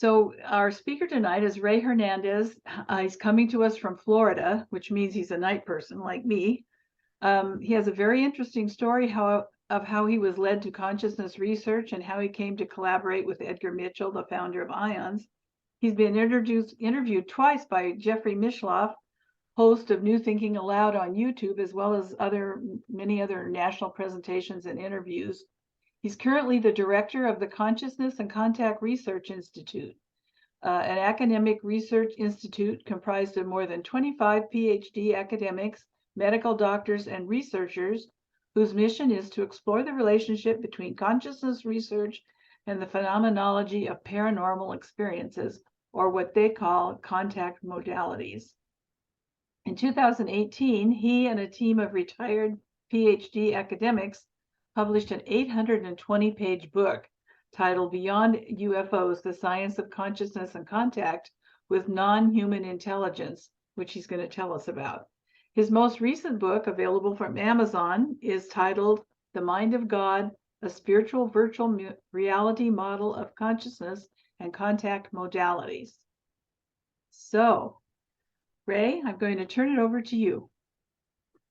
So our speaker tonight is Ray Hernandez. He's coming to us from Florida, which means he's a night person like me. He has a very interesting story of how he was led to consciousness research and how he came to collaborate with Edgar Mitchell, the founder of IONS. He's been interviewed twice by Jeffrey Mishloff, host of New Thinking Aloud on YouTube, as well as many other national presentations and interviews. He's currently the director of the Consciousness and Contact Research Institute, an academic research institute comprised of more than 25 Ph.D. academics, medical doctors, and researchers whose mission is to explore the relationship between consciousness research and the phenomenology of paranormal experiences, or what they call contact modalities. In 2018, he and a team of retired Ph.D. academics published an 820-page book titled Beyond UFOs, The Science of Consciousness and Contact with Non-Human Intelligence, which he's going to tell us about. His most recent book, available from Amazon, is titled The Mind of God, a Spiritual Virtual Reality Model of Consciousness and Contact Modalities. So, Ray, I'm going to turn it over to you.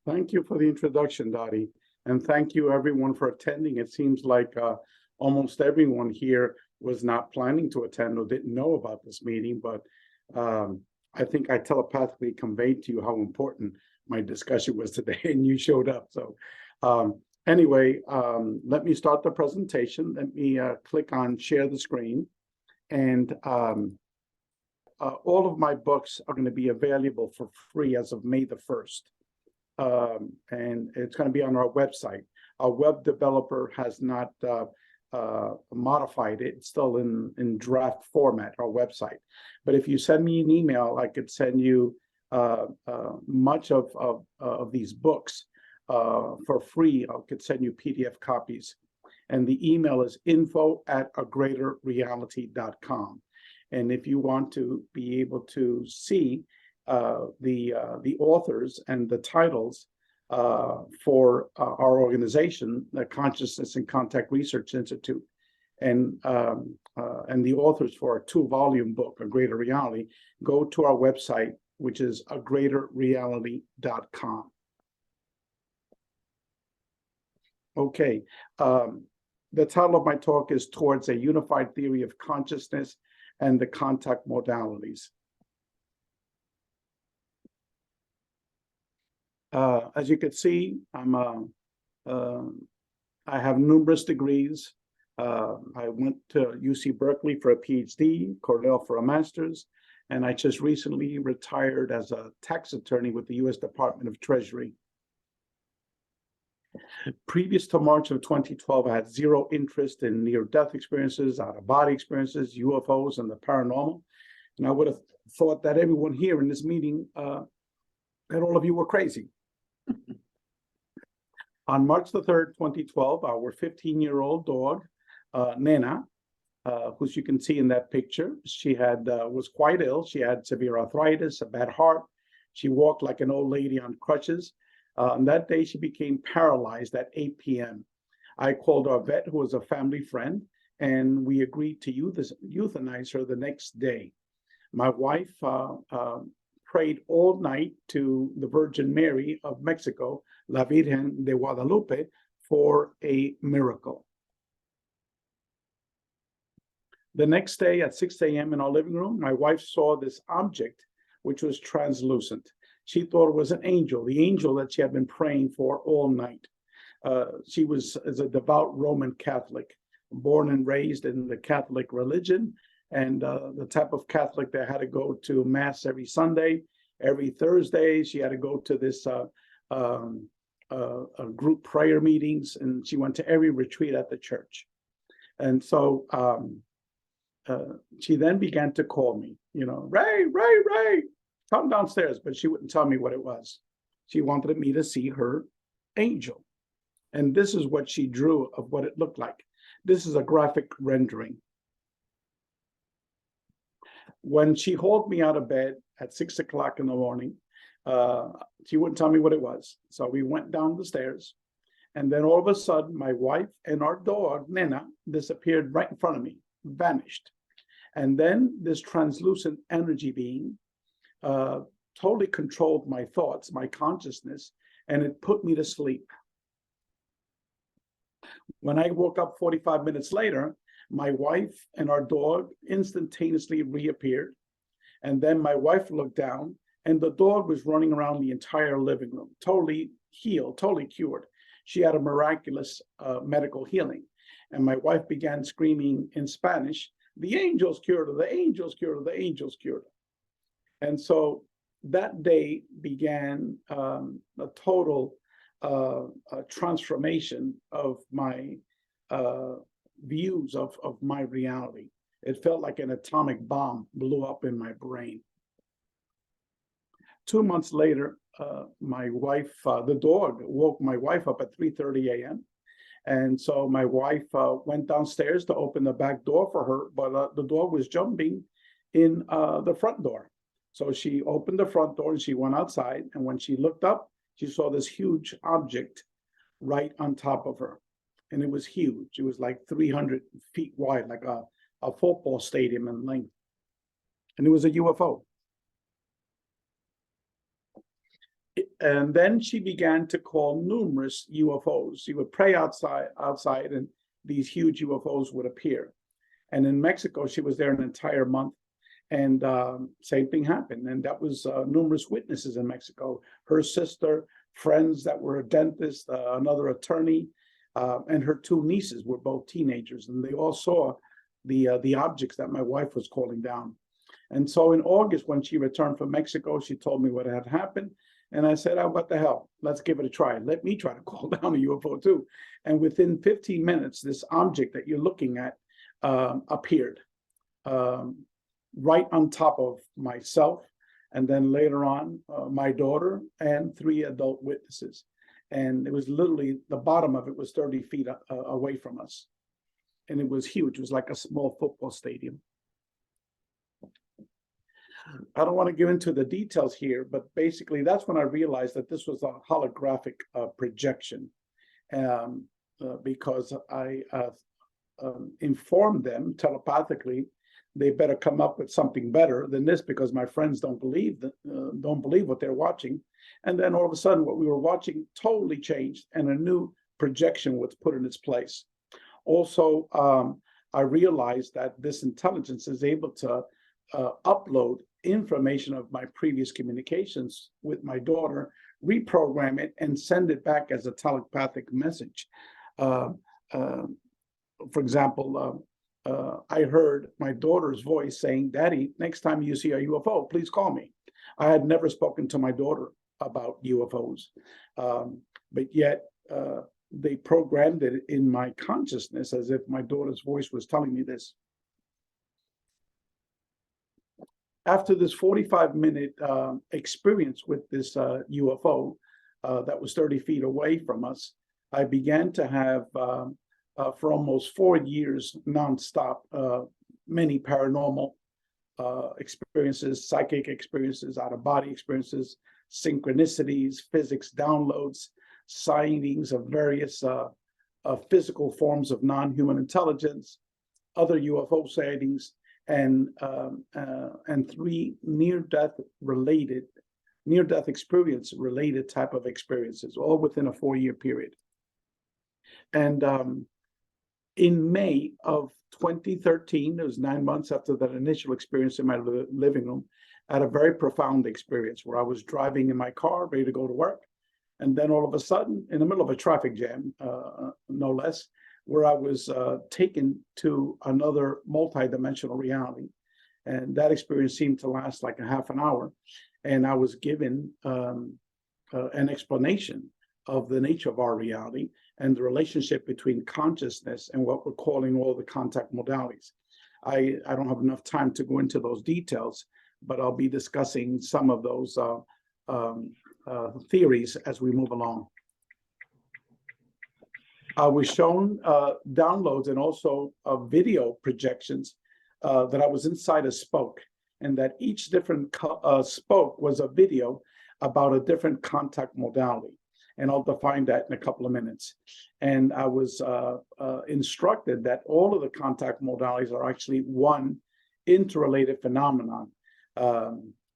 Thank you for the introduction, Dottie. And thank you, everyone, for attending. It seems like almost everyone here was not planning to attend or didn't know about this meeting, but I think I telepathically conveyed to you how important my discussion was today, and you showed up. So anyway, let me start the presentation. Let me click on share the screen. And all of my books are going to be available for free as of May the 1st. And it's going to be on our website. Our web developer has not modified it. It's still in draft format, our website. But if you send me an email, I could send you much of these books for free. I could send you PDF copies. And the email is info@agreaterreality.com. And if you want to be able to see the authors and the titles for our organization, the Consciousness and Contact Research Institute, and the authors for our 2-volume book, A Greater Reality, go to our website, which is agreaterreality.com. Okay, the title of my talk is Towards a Unified Theory of Consciousness and the Contact Modalities. As you can see, I have numerous degrees. I went to UC Berkeley for a PhD, Cornell for a master's, and I just recently retired as a tax attorney with the U.S. Department of Treasury. Previous to March of 2012, I had zero interest in near-death experiences, out-of-body experiences, UFOs, and the paranormal. And I would have thought that everyone here in this meeting, that all of you were crazy. On March the 3rd, 2012, our 15-year-old dog, Nena, who you can see in that picture, she was quite ill. She had severe arthritis, a bad heart. She walked like an old lady on crutches. And that day, she became paralyzed at 8 p.m. I called our vet, who was a family friend, and we agreed to euthanize her the next day. My wife prayed all night to the Virgin Mary of Mexico, La Virgen de Guadalupe, for a miracle. The next day at 6 a.m. in our living room, my wife saw this object, which was translucent. She thought it was an angel, the angel that she had been praying for all night. She was a devout Roman Catholic, born and raised in the Catholic religion, and the type of Catholic that had to go to Mass every Sunday. Every Thursday, she had to go to this group prayer meetings, and she went to every retreat at the church. And so she then began to call me, Ray, come downstairs, but she wouldn't tell me what it was. She wanted me to see her angel. And this is what she drew of what it looked like. This is a graphic rendering. When she hauled me out of bed at 6 o'clock in the morning, she wouldn't tell me what it was. So we went down the stairs. And then all of a sudden, my wife and our dog, Nena, disappeared right in front of me, vanished. And then this translucent energy being totally controlled my thoughts, my consciousness, and it put me to sleep. When I woke up 45 minutes later, my wife and our dog instantaneously reappeared. And then my wife looked down, and the dog was running around the entire living room, totally healed, totally cured. She had a miraculous medical healing. And my wife began screaming in Spanish, "The angels cured her, the angels cured her, the angels cured her." And so that day began a total transformation of my views of my reality. It felt like an atomic bomb blew up in my brain. 2 months later, my wife, the dog, woke my wife up at 3:30 a.m. And so my wife went downstairs to open the back door for her, but the dog was jumping in the front door. So she opened the front door and she went outside. And when she looked up, she saw this huge object right on top of her. And it was huge. It was like 300 feet wide, like a football stadium in length. And it was a UFO. And then she began to call numerous UFOs. She would pray outside, and these huge UFOs would appear. And in Mexico, she was there an entire month, and same thing happened. And that was numerous witnesses in Mexico. Her sister, friends that were a dentist, another attorney, and her two nieces were both teenagers, and they all saw the objects that my wife was calling down. And so in August, when she returned from Mexico, she told me what had happened. And I said, "Oh, what the hell? Let's give it a try. Let me try to call down a UFO too." And within 15 minutes, this object that you're looking at appeared right on top of myself. And then later on, my daughter and 3 adult witnesses. And it was literally, the bottom of it was 30 feet away from us. And it was huge. It was like a small football stadium. I don't want to get into the details here, but basically that's when I realized that this was a holographic projection, because I informed them telepathically they better come up with something better than this, because my friends don't believe what they're watching. And then all of a sudden, what we were watching totally changed, and a new projection was put in its place. Also, I realized that this intelligence is able to upload information of my previous communications with my daughter, reprogram it, and send it back as a telepathic message. For example, I heard my daughter's voice saying, "Daddy, next time you see a UFO, please call me." I had never spoken to my daughter about UFOs, but yet they programmed it in my consciousness as if my daughter's voice was telling me this. After this 45-minute experience with this UFO that was 30 feet away from us, I began to have, for almost 4 years, nonstop, many paranormal experiences, psychic experiences, out-of-body experiences, synchronicities, physics downloads, sightings of various physical forms of non-human intelligence, other UFO sightings, and 3 near-death experience related type of experiences, all within a 4-year period. And in May of 2013, it was 9 months after that initial experience in my living room, I had a very profound experience where I was driving in my car, ready to go to work. And then all of a sudden, in the middle of a traffic jam, no less, where I was taken to another multi-dimensional reality. And that experience seemed to last like a half an hour. And I was given an explanation of the nature of our reality and the relationship between consciousness and what we're calling all the contact modalities. I don't have enough time to go into those details, but I'll be discussing some of those theories as we move along. I was shown downloads and also video projections that I was inside a spoke, and that each different spoke was a video about a different contact modality. And I'll define that in a couple of minutes. And I was instructed that all of the contact modalities are actually one interrelated phenomenon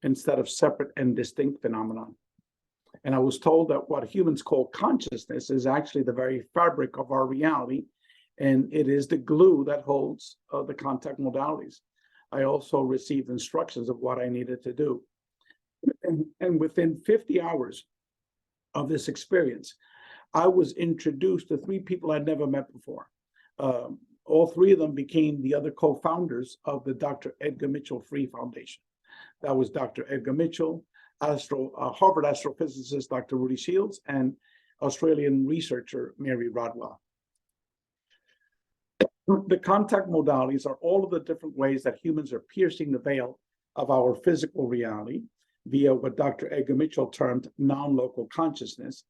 instead of separate and distinct phenomenon. And I was told that what humans call consciousness is actually the very fabric of our reality, and it is the glue that holds the contact modalities. I also received instructions of what I needed to do. And within 50 hours of this experience, I was introduced to 3 people I'd never met before. All 3 of them became the other co-founders of the Dr. Edgar Mitchell Free Foundation. That was Dr. Edgar Mitchell, Harvard astrophysicist Dr. Rudy Shields, and Australian researcher Mary Rodwell. The contact modalities are all of the different ways that humans are piercing the veil of our physical reality via what Dr. Edgar Mitchell termed non-local consciousness,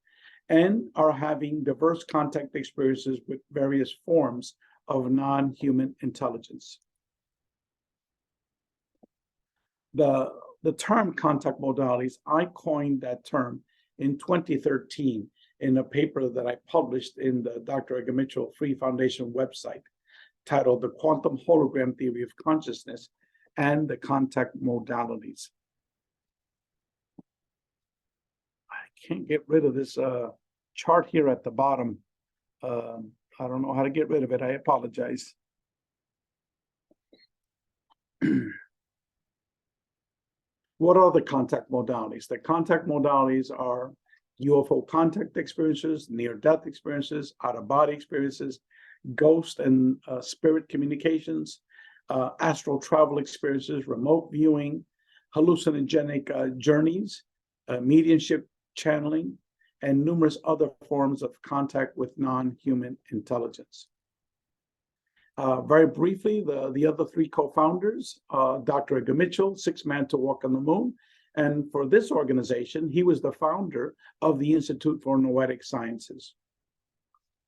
and are having diverse contact experiences with various forms of non-human intelligence. The term contact modalities, I coined that term in 2013 in a paper that I published in the Dr. Edgar Mitchell Free Foundation website titled The Quantum Hologram Theory of Consciousness and the Contact Modalities. I can't get rid of this chart here at the bottom. I don't know how to get rid of it. I apologize. What are the contact modalities? The contact modalities are UFO contact experiences, near-death experiences, out-of-body experiences, ghost and spirit communications, astral travel experiences, remote viewing, hallucinogenic journeys, mediumship channeling, and numerous other forms of contact with non-human intelligence. Very briefly, the other 3 co-founders, Dr. Edgar Mitchell, 6th man to walk on the moon. And for this organization, he was the founder of the Institute for Noetic Sciences.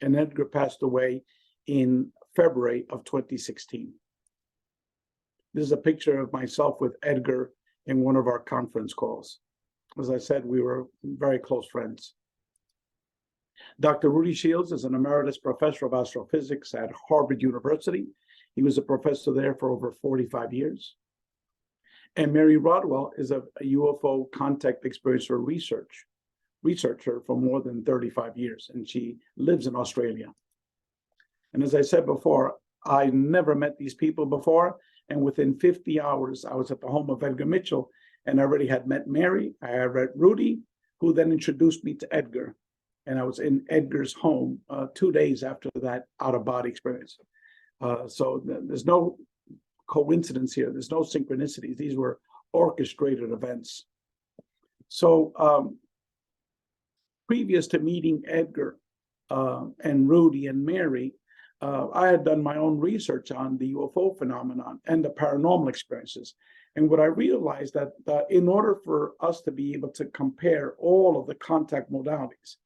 And Edgar passed away in February of 2016. This is a picture of myself with Edgar in one of our conference calls. As I said, we were very close friends. Dr. Rudy Shields is an emeritus professor of astrophysics at Harvard University. He was a professor there for over 45 years. And Mary Rodwell is a UFO contact experiencer researcher for more than 35 years, and she lives in Australia. And as I said before, I never met these people before, and within 50 hours, I was at the home of Edgar Mitchell, and I already had met Mary, I had met Rudy, who then introduced me to Edgar. And I was in Edgar's home 2 days after that out-of-body experience. So there's no coincidence here. There's no synchronicities. These were orchestrated events. So previous to meeting Edgar and Rudy and Mary, I had done my own research on the UFO phenomenon and the paranormal experiences. And what I realized that in order for us to be able to compare all of the contact modalities,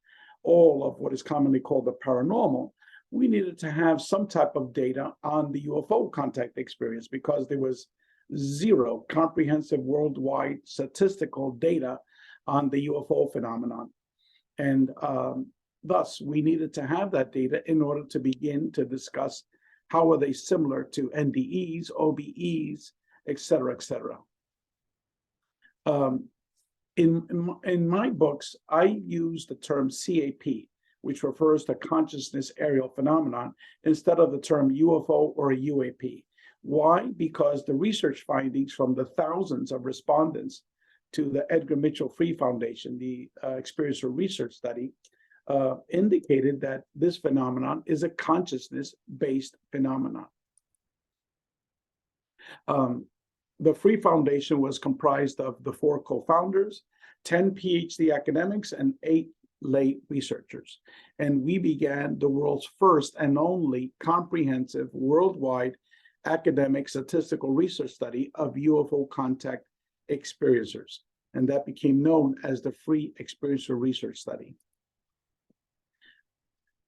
all of what is commonly called the paranormal, we needed to have some type of data on the UFO contact experience because there was zero comprehensive worldwide statistical data on the UFO phenomenon. And thus, we needed to have that data in order to begin to discuss how are they similar to NDEs, OBEs, et cetera, et cetera. In my books, I use the term CAP, which refers to consciousness aerial phenomenon, instead of the term UFO or a UAP. Why? Because the research findings from the thousands of respondents to the Edgar Mitchell Free Foundation, the experiencer research study, indicated that this phenomenon is a consciousness-based phenomenon. The Free Foundation was comprised of the 4 co-founders, 10 PhD academics, and 8 lay researchers. And we began the world's first and only comprehensive worldwide academic statistical research study of UFO contact experiencers. And that became known as the Free Experiencer Research Study.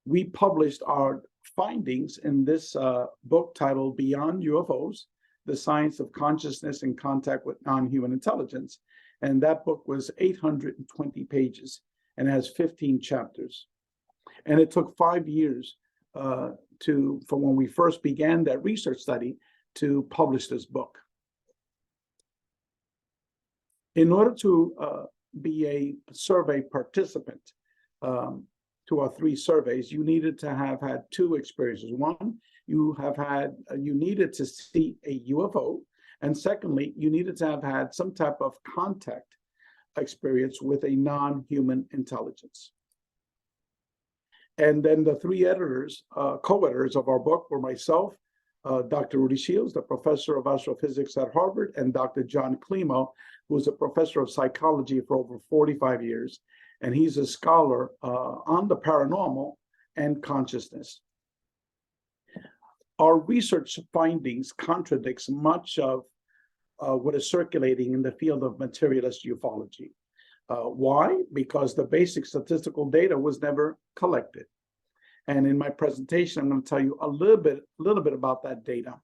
We published our findings in this book titled Beyond UFOs, The Science of Consciousness in Contact with Non-Human Intelligence. And that book was 820 pages and has 15 chapters. And it took 5 years from when we first began that research study to publish this book. In order to be a survey participant to our 3 surveys, you needed to have had 2 experiences. One, you needed to see a UFO, and secondly, you needed to have had some type of contact experience with a non-human intelligence. And then the 3 editors, co-editors of our book were myself, Dr. Rudy Shields, the professor of astrophysics at Harvard, and Dr. John Klimo, who was a professor of psychology for over 45 years. And he's a scholar on the paranormal and consciousness. Our research findings contradicts much of what is circulating in the field of materialist ufology. Why? Because the basic statistical data was never collected. And in my presentation, I'm going to tell you a little bit about that data.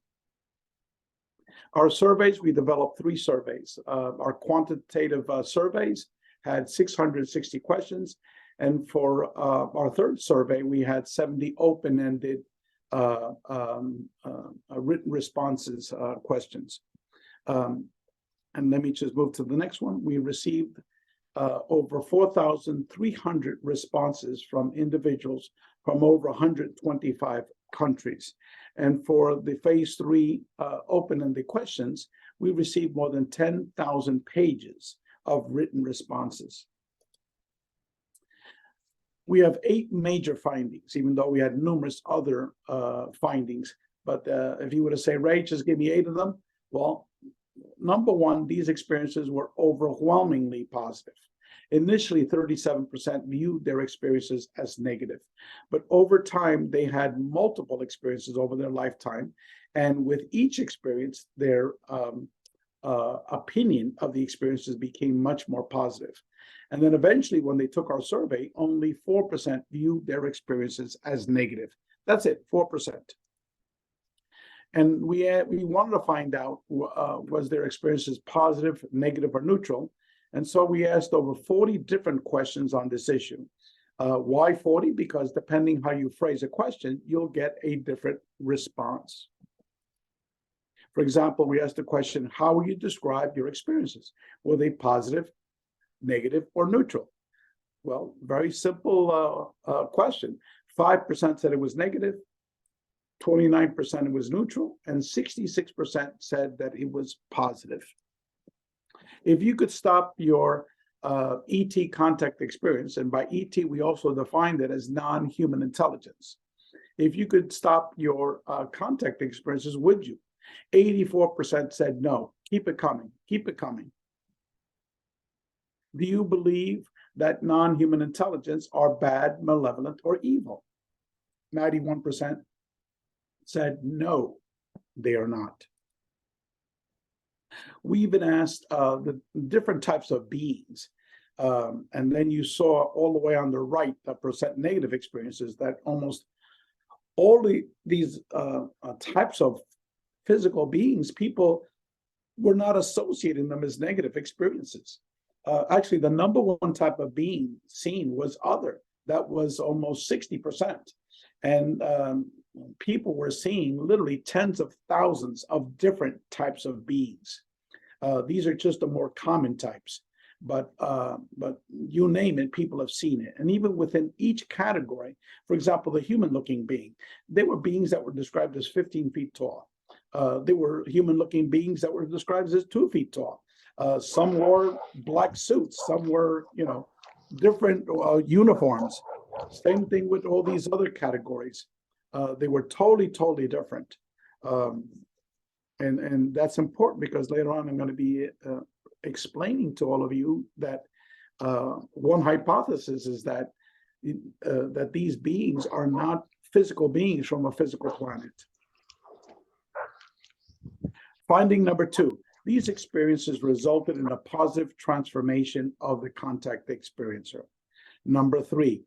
Our surveys, we developed 3 surveys. Our quantitative surveys had 660 questions. And for our 3rd survey, we had 70 open-ended written responses questions. And let me just move to the next one. We received over 4,300 responses from individuals from over 125 countries. And for the phase 3 open-ended questions, we received more than 10,000 pages of written responses. We have 8 major findings, even though we had numerous other findings. But if you were to say, Ray, just give me 8 of them, well, number one, these experiences were overwhelmingly positive. Initially, 37% viewed their experiences as negative, but over time, they had multiple experiences over their lifetime. And with each experience, their opinion of the experiences became much more positive. And then eventually, when they took our survey, only 4% viewed their experiences as negative. That's it, 4%. And we wanted to find out, was their experiences positive, negative, or neutral? And so we asked over 40 different questions on this issue. Why 40? Because depending how you phrase a question, you'll get a different response. For example, we asked the question, how will you describe your experiences? Were they positive, negative, or neutral? Well, very simple question. 5% said it was negative, 29% it was neutral, and 66% said that it was positive. If you could stop your ET contact experience, and by ET we also defined it as non-human intelligence. If you could stop your contact experiences, would you? 84% said no, keep it coming, keep it coming. Do you believe that non-human intelligence are bad, malevolent, or evil? 91% said no, they are not. We even asked the different types of beings. And then you saw all the way on the right, the percent negative experiences, that almost all these types of physical beings, people were not associating them as negative experiences. Actually, the number one type of being seen was other. That was almost 60%. And people were seeing literally tens of thousands of different types of beings. These are just the more common types, but you name it, people have seen it. And even within each category, for example, the human-looking being, there were beings that were described as 15 feet tall. There were human-looking beings that were described as 2 feet tall. Some wore black suits, some were, different uniforms. Same thing with all these other categories. They were totally different. And that's important because later on I'm going to be explaining to all of you that one hypothesis is that that these beings are not physical beings from a physical planet. Finding number 2, these experiences resulted in a positive transformation of the contact experiencer. Number 3,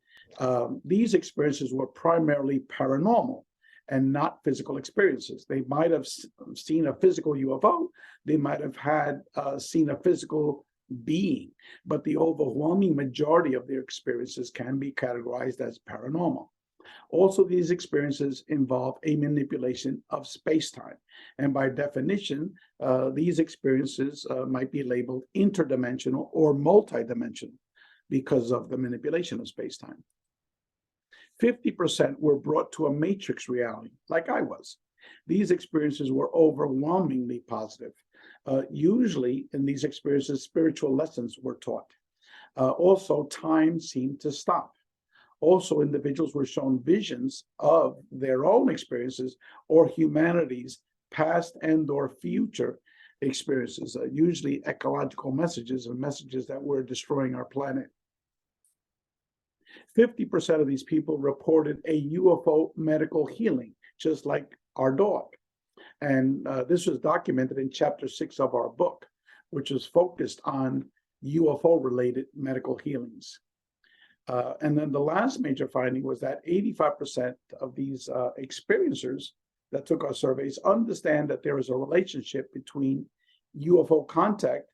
these experiences were primarily paranormal and not physical experiences. They might have seen a physical UFO, they might have had seen a physical being, but the overwhelming majority of their experiences can be categorized as paranormal. Also, these experiences involve a manipulation of space-time. And by definition, these experiences might be labeled interdimensional or multidimensional because of the manipulation of space-time. 50% were brought to a matrix reality, like I was. These experiences were overwhelmingly positive. Usually in these experiences, spiritual lessons were taught. Also, time seemed to stop. Also, individuals were shown visions of their own experiences or humanity's past and or future experiences, usually ecological messages and messages that were destroying our planet. 50% of these people reported a UFO medical healing, just like our dog. And this was documented in chapter 6 of our book, which is focused on UFO-related medical healings. And then the last major finding was that 85% of these experiencers that took our surveys understand that there is a relationship between UFO contact,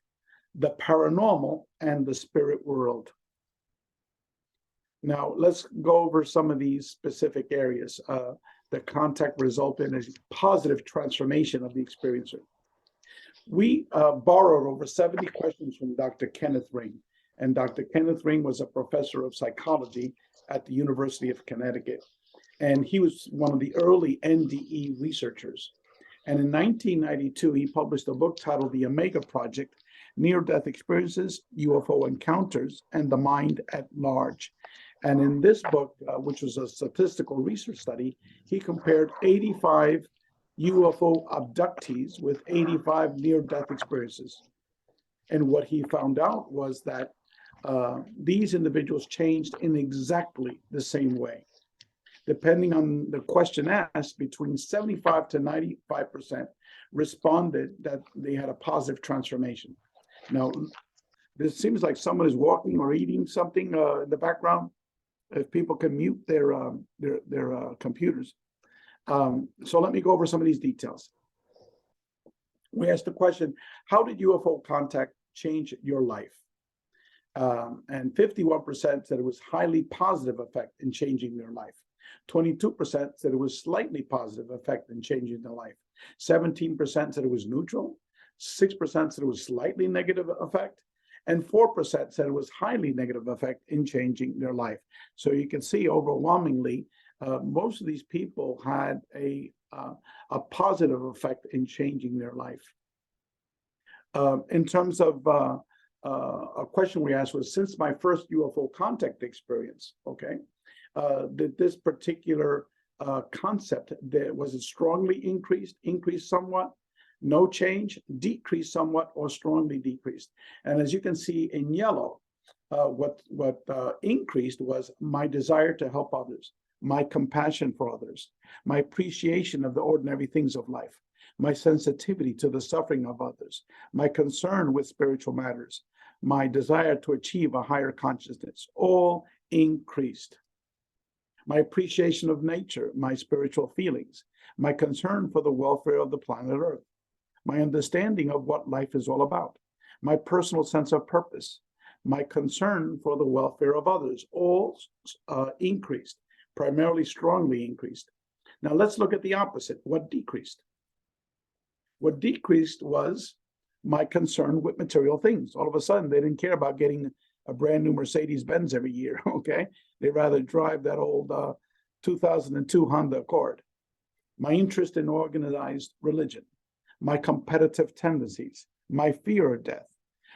the paranormal, and the spirit world. Now, let's go over some of these specific areas. The contact resulted in a positive transformation of the experiencer. We borrowed over 70 questions from Dr. Kenneth Ring. And Dr. Kenneth Ring was a professor of psychology at the University of Connecticut. And he was one of the early NDE researchers. And in 1992, he published a book titled The Omega Project, Near-Death Experiences, UFO Encounters, and the Mind at Large. And in this book, which was a statistical research study, he compared 85 UFO abductees with 85 near-death experiences. And what he found out was that these individuals changed in exactly the same way. Depending on the question asked, between 75 to 95% responded that they had a positive transformation. Now, this seems like someone is walking or eating something in the background. If people can mute their computers. So let me go over some of these details. We asked the question, how did UFO contact change your life? And 51% said it was highly positive effect in changing their life. 22% said it was slightly positive effect in changing their life. 17% said it was neutral. 6% said it was slightly negative effect. And 4% said it was highly negative effect in changing their life. So you can see overwhelmingly, most of these people had a positive effect in changing their life. In terms of a question we asked was, since my first UFO contact experience, okay, did this particular concept, was it strongly increased somewhat? No change, decreased somewhat, or strongly decreased. And as you can see in yellow, what increased was my desire to help others, my compassion for others, my appreciation of the ordinary things of life, my sensitivity to the suffering of others, my concern with spiritual matters, my desire to achieve a higher consciousness, all increased. My appreciation of nature, my spiritual feelings, my concern for the welfare of the planet Earth, my understanding of what life is all about, my personal sense of purpose, my concern for the welfare of others, all increased, primarily strongly increased. Now let's look at the opposite. What decreased? What decreased was my concern with material things. All of a sudden, they didn't care about getting a brand new Mercedes-Benz every year, okay? They'd rather drive that old 2002 Honda Accord. My interest in organized religion, my competitive tendencies, my fear of death,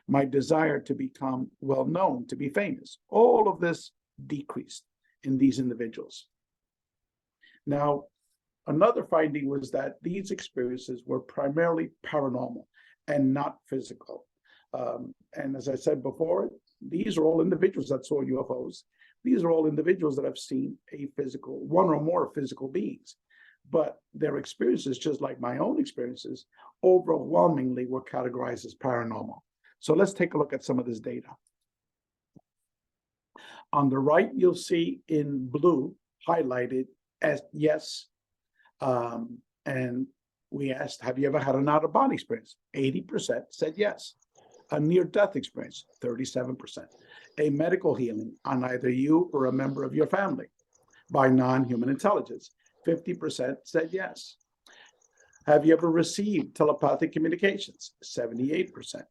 my desire to become well-known, to be famous, all of this decreased in these individuals. Now, another finding was that these experiences were primarily paranormal and not physical. And as I said before, these are all individuals that saw UFOs. These are all individuals that have seen a physical, one or more physical beings. But their experiences, just like my own experiences, overwhelmingly were categorized as paranormal. So let's take a look at some of this data. On the right, you'll see in blue highlighted as yes. And we asked, have you ever had an out-of-body experience? 80% said yes. A near-death experience, 37%. A medical healing on either you or a member of your family, by non-human intelligence? 50% said yes. Have you ever received telepathic communications? 78%.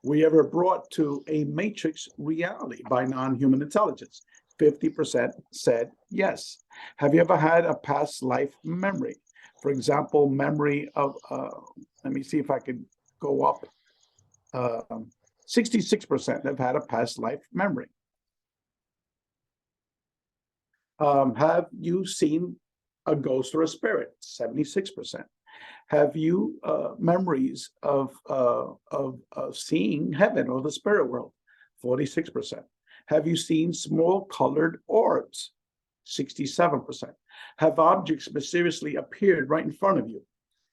Were you ever brought to a matrix reality by non-human intelligence? 50% said yes. Have you ever had a past life memory? For example, memory of, let me see if I can go up. 66% have had a past life memory. Have you seen a ghost or a spirit? 76%. Have you memories of seeing heaven or the spirit world? 46%. Have you seen small colored orbs? 67%. Have objects mysteriously appeared right in front of you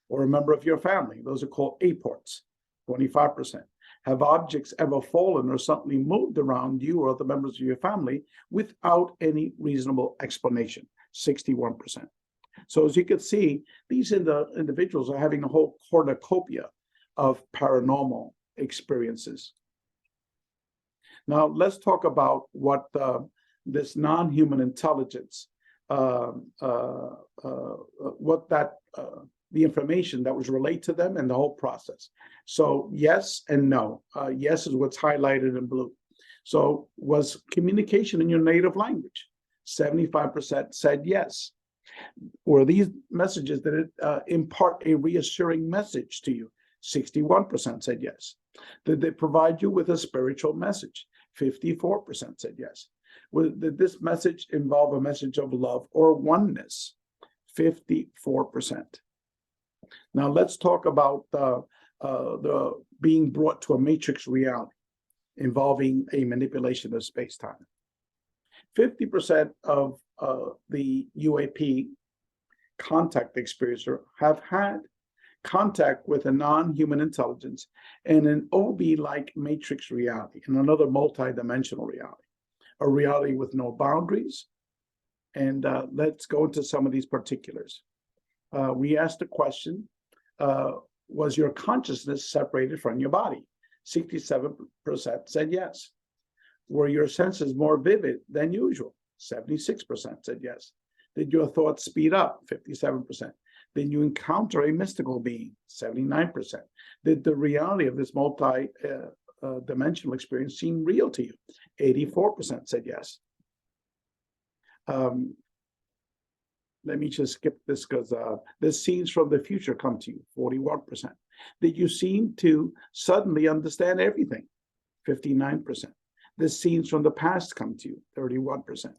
or a member of your family? Those are called apports. 25%. Have objects ever fallen or suddenly moved around you or the members of your family without any reasonable explanation? 61%. So as you can see, these individuals are having a whole cornucopia of paranormal experiences. Now, let's talk about what this non-human intelligence, the information that was relayed to them and the whole process. So yes and no. Yes is what's highlighted in blue. So was communication in your native language? 75% said yes. Were these messages that impart a reassuring message to you? 61% said yes. Did they provide you with a spiritual message? 54% said yes. Did this message involve a message of love or oneness? 54%. Now let's talk about the being brought to a matrix reality involving a manipulation of space-time. 50% of the UAP contact experiencer have had contact with a non-human intelligence in an OB-like matrix reality, in another multi-dimensional reality, a reality with no boundaries. And let's go into some of these particulars. We asked the question, was your consciousness separated from your body? 67% said yes. Were your senses more vivid than usual? 76% said yes. Did your thoughts speed up? 57%. Did you encounter a mystical being? 79%. Did the reality of this multi-dimensional experience seem real to you? 84% said yes. Let me just skip this because the scenes from the future come to you, 41%. Did you seem to suddenly understand everything? 59%. The scenes from the past come to you, 31%.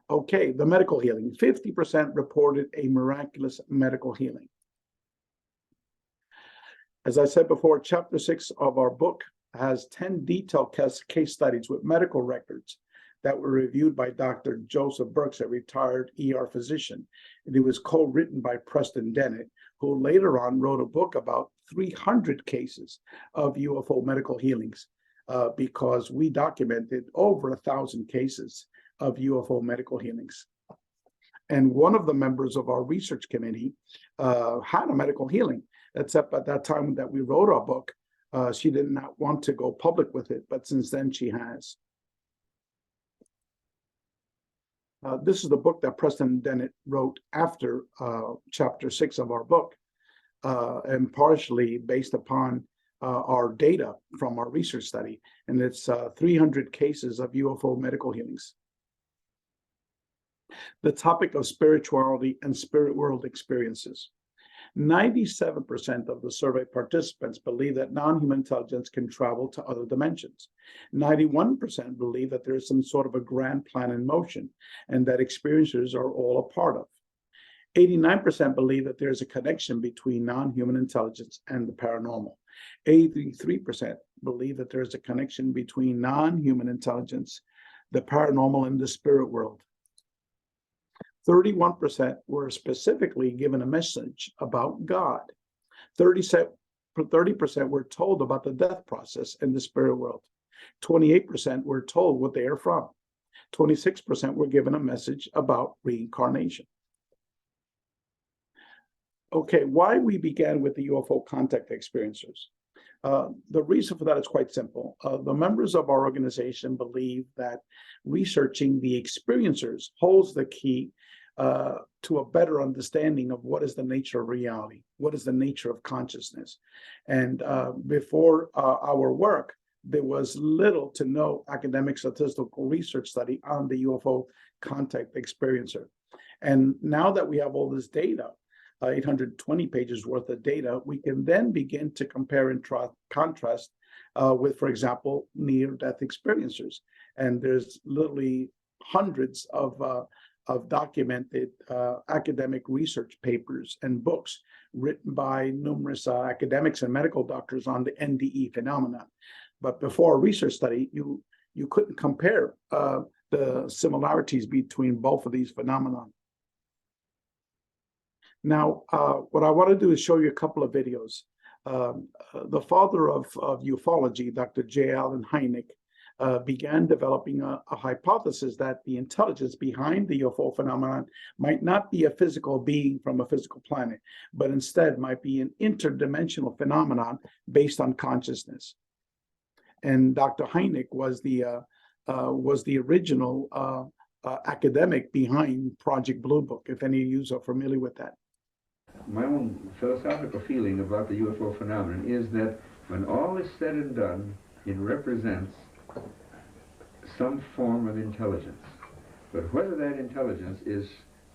Okay, the medical healing, 50% reported a miraculous medical healing. As I said before, chapter 6 of our book has 10 detailed case studies with medical records that were reviewed by Dr. Joseph Brooks, a retired ER physician. And it was co-written by Preston Dennett, who later on wrote a book about 300 cases of UFO medical healings, because we documented over 1,000 cases of UFO medical healings. And one of the members of our research committee had a medical healing, except at that time that we wrote our book, she did not want to go public with it, but since then she has. This is the book that Preston Dennett wrote after chapter 6 of our book, and partially based upon our data from our research study, and it's 300 cases of UFO medical healings. The topic of spirituality and spirit world experiences. 97% of the survey participants believe that non-human intelligence can travel to other dimensions. 91% believe that there is some sort of a grand plan in motion and that experiencers are all a part of. 89% believe that there is a connection between non-human intelligence and the paranormal. 83% believe that there is a connection between non-human intelligence, the paranormal, and the spirit world. 31% were specifically given a message about God. 30% were told about the death process in the spirit world. 28% were told what they are from. 26% were given a message about reincarnation. Okay, why we began with the UFO contact experiencers. The reason for that is quite simple. The members of our organization believe that researching the experiencers holds the key to a better understanding of what is the nature of reality, what is the nature of consciousness. And before our work, there was little to no academic statistical research study on the UFO contact experiencer. And now that we have all this data, 820 pages worth of data, we can then begin to compare and contrast with, for example, near-death experiencers. And there's literally hundreds of documented academic research papers and books written by numerous academics and medical doctors on the NDE phenomenon. But before a research study, you couldn't compare the similarities between both of these phenomena. Now, what I want to do is show you a couple of videos. The father of ufology, Dr. J. Allen Hynek, began developing a hypothesis that the intelligence behind the UFO phenomenon might not be a physical being from a physical planet, but instead might be an interdimensional phenomenon based on consciousness. And Dr. Hynek was the original academic behind Project Blue Book, if any of you are familiar with that. My own philosophical feeling about the UFO phenomenon is that when all is said and done, it represents some form of intelligence. But whether that intelligence is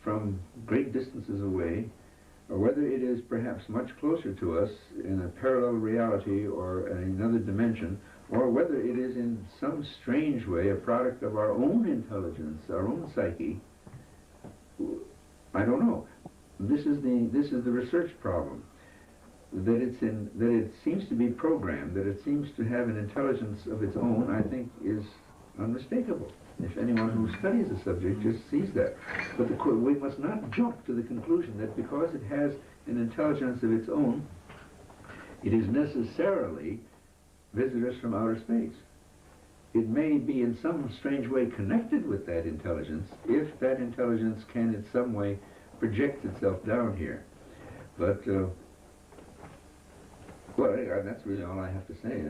from great distances away, or whether it is perhaps much closer to us in a parallel reality or in another dimension, or whether it is in some strange way a product of our own intelligence, our own psyche, I don't know. This is the research problem. That it seems to be programmed, that it seems to have an intelligence of its own, I think is unmistakable. If anyone who studies the subject just sees that. But we must not jump to the conclusion that because it has an intelligence of its own, it is necessarily visitors from outer space. It may be in some strange way connected with that intelligence, if that intelligence can in some way project itself down here. But, well, that's really all I have to say.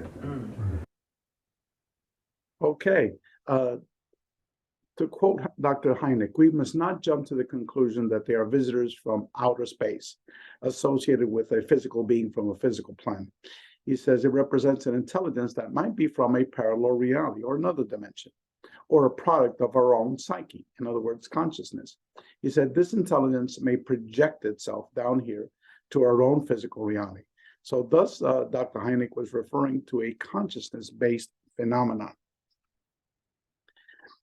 Okay. To quote Dr. Hynek, we must not jump to the conclusion that they are visitors from outer space associated with a physical being from a physical planet. He says it represents an intelligence that might be from a parallel reality or another dimension, or a product of our own psyche, in other words, consciousness. He said this intelligence may project itself down here to our own physical reality. So thus, Dr. Hynek was referring to a consciousness-based phenomenon.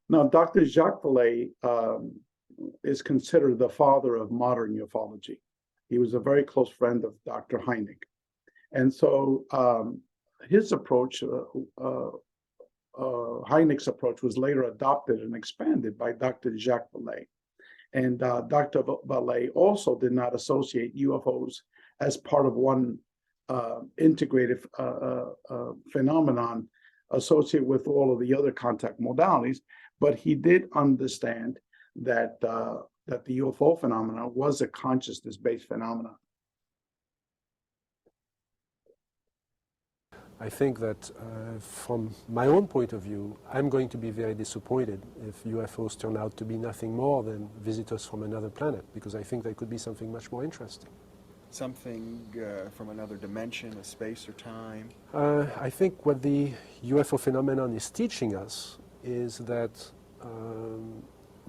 Now, Dr. Jacques Vallée is considered the father of modern ufology. He was a very close friend of Dr. Hynek. And so his approach, Hynek's approach, was later adopted and expanded by Dr. Jacques Vallée. And Dr. Vallée also did not associate UFOs as part of one integrated phenomenon associated with all of the other contact modalities, but he did understand that that the UFO phenomenon was a consciousness-based phenomenon. I think that from my own point of view, I'm going to be very disappointed if UFOs turn out to be nothing more than visitors from another planet, because I think they could be something much more interesting. Something from another dimension, a space or time? I think what the UFO phenomenon is teaching us is that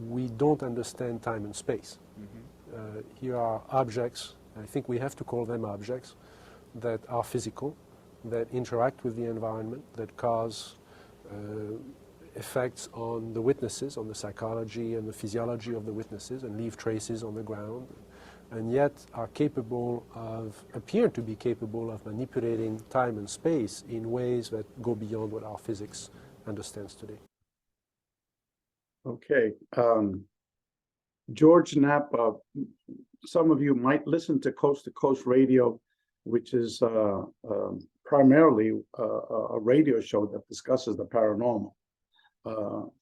we don't understand time and space. Mm-hmm. Here are objects, I think we have to call them objects, that are physical, that interact with the environment, that cause effects on the witnesses, on the psychology and the physiology of the witnesses, and leave traces on the ground, and yet are capable of, appear to be capable of manipulating time and space in ways that go beyond what our physics understands today. Okay. George Knapp, some of you might listen to Coast Radio, which is primarily a radio show that discusses the paranormal,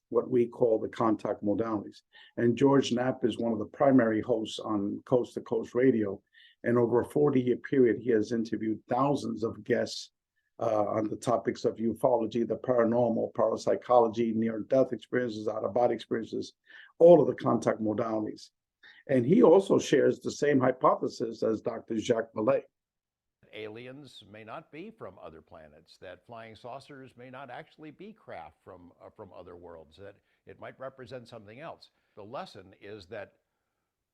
what we call the contact modalities. And George Knapp is one of the primary hosts on Coast to Coast Radio. And over a 40-year period, he has interviewed thousands of guests on the topics of ufology, the paranormal, parapsychology, near-death experiences, out-of-body experiences, all of the contact modalities. And he also shares the same hypothesis as Dr. Jacques Vallée. Aliens may not be from other planets, that flying saucers may not actually be craft from other worlds, that it might represent something else. The lesson is that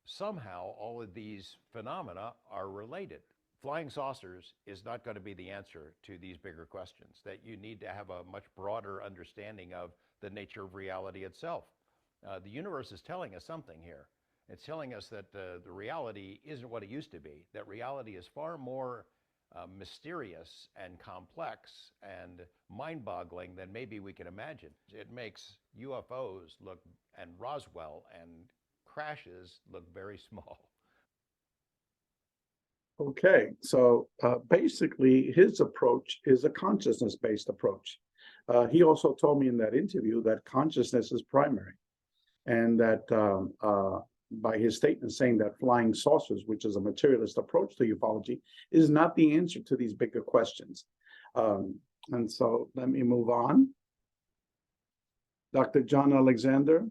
somehow all of these phenomena are related. Flying saucers is not going to be the answer to these bigger questions, that you need to have a much broader understanding of the nature of reality itself. The universe is telling us something here. It's telling us that the reality isn't what it used to be, that reality is far more mysterious and complex and mind-boggling than maybe we can imagine. It makes UFOs look, and Roswell and crashes look very small. Okay, so basically his approach is a consciousness-based approach. He also told me in that interview that consciousness is primary, and that by his statement saying that flying saucers, which is a materialist approach to ufology, is not the answer to these bigger questions. And so let me move on. Dr. John Alexander.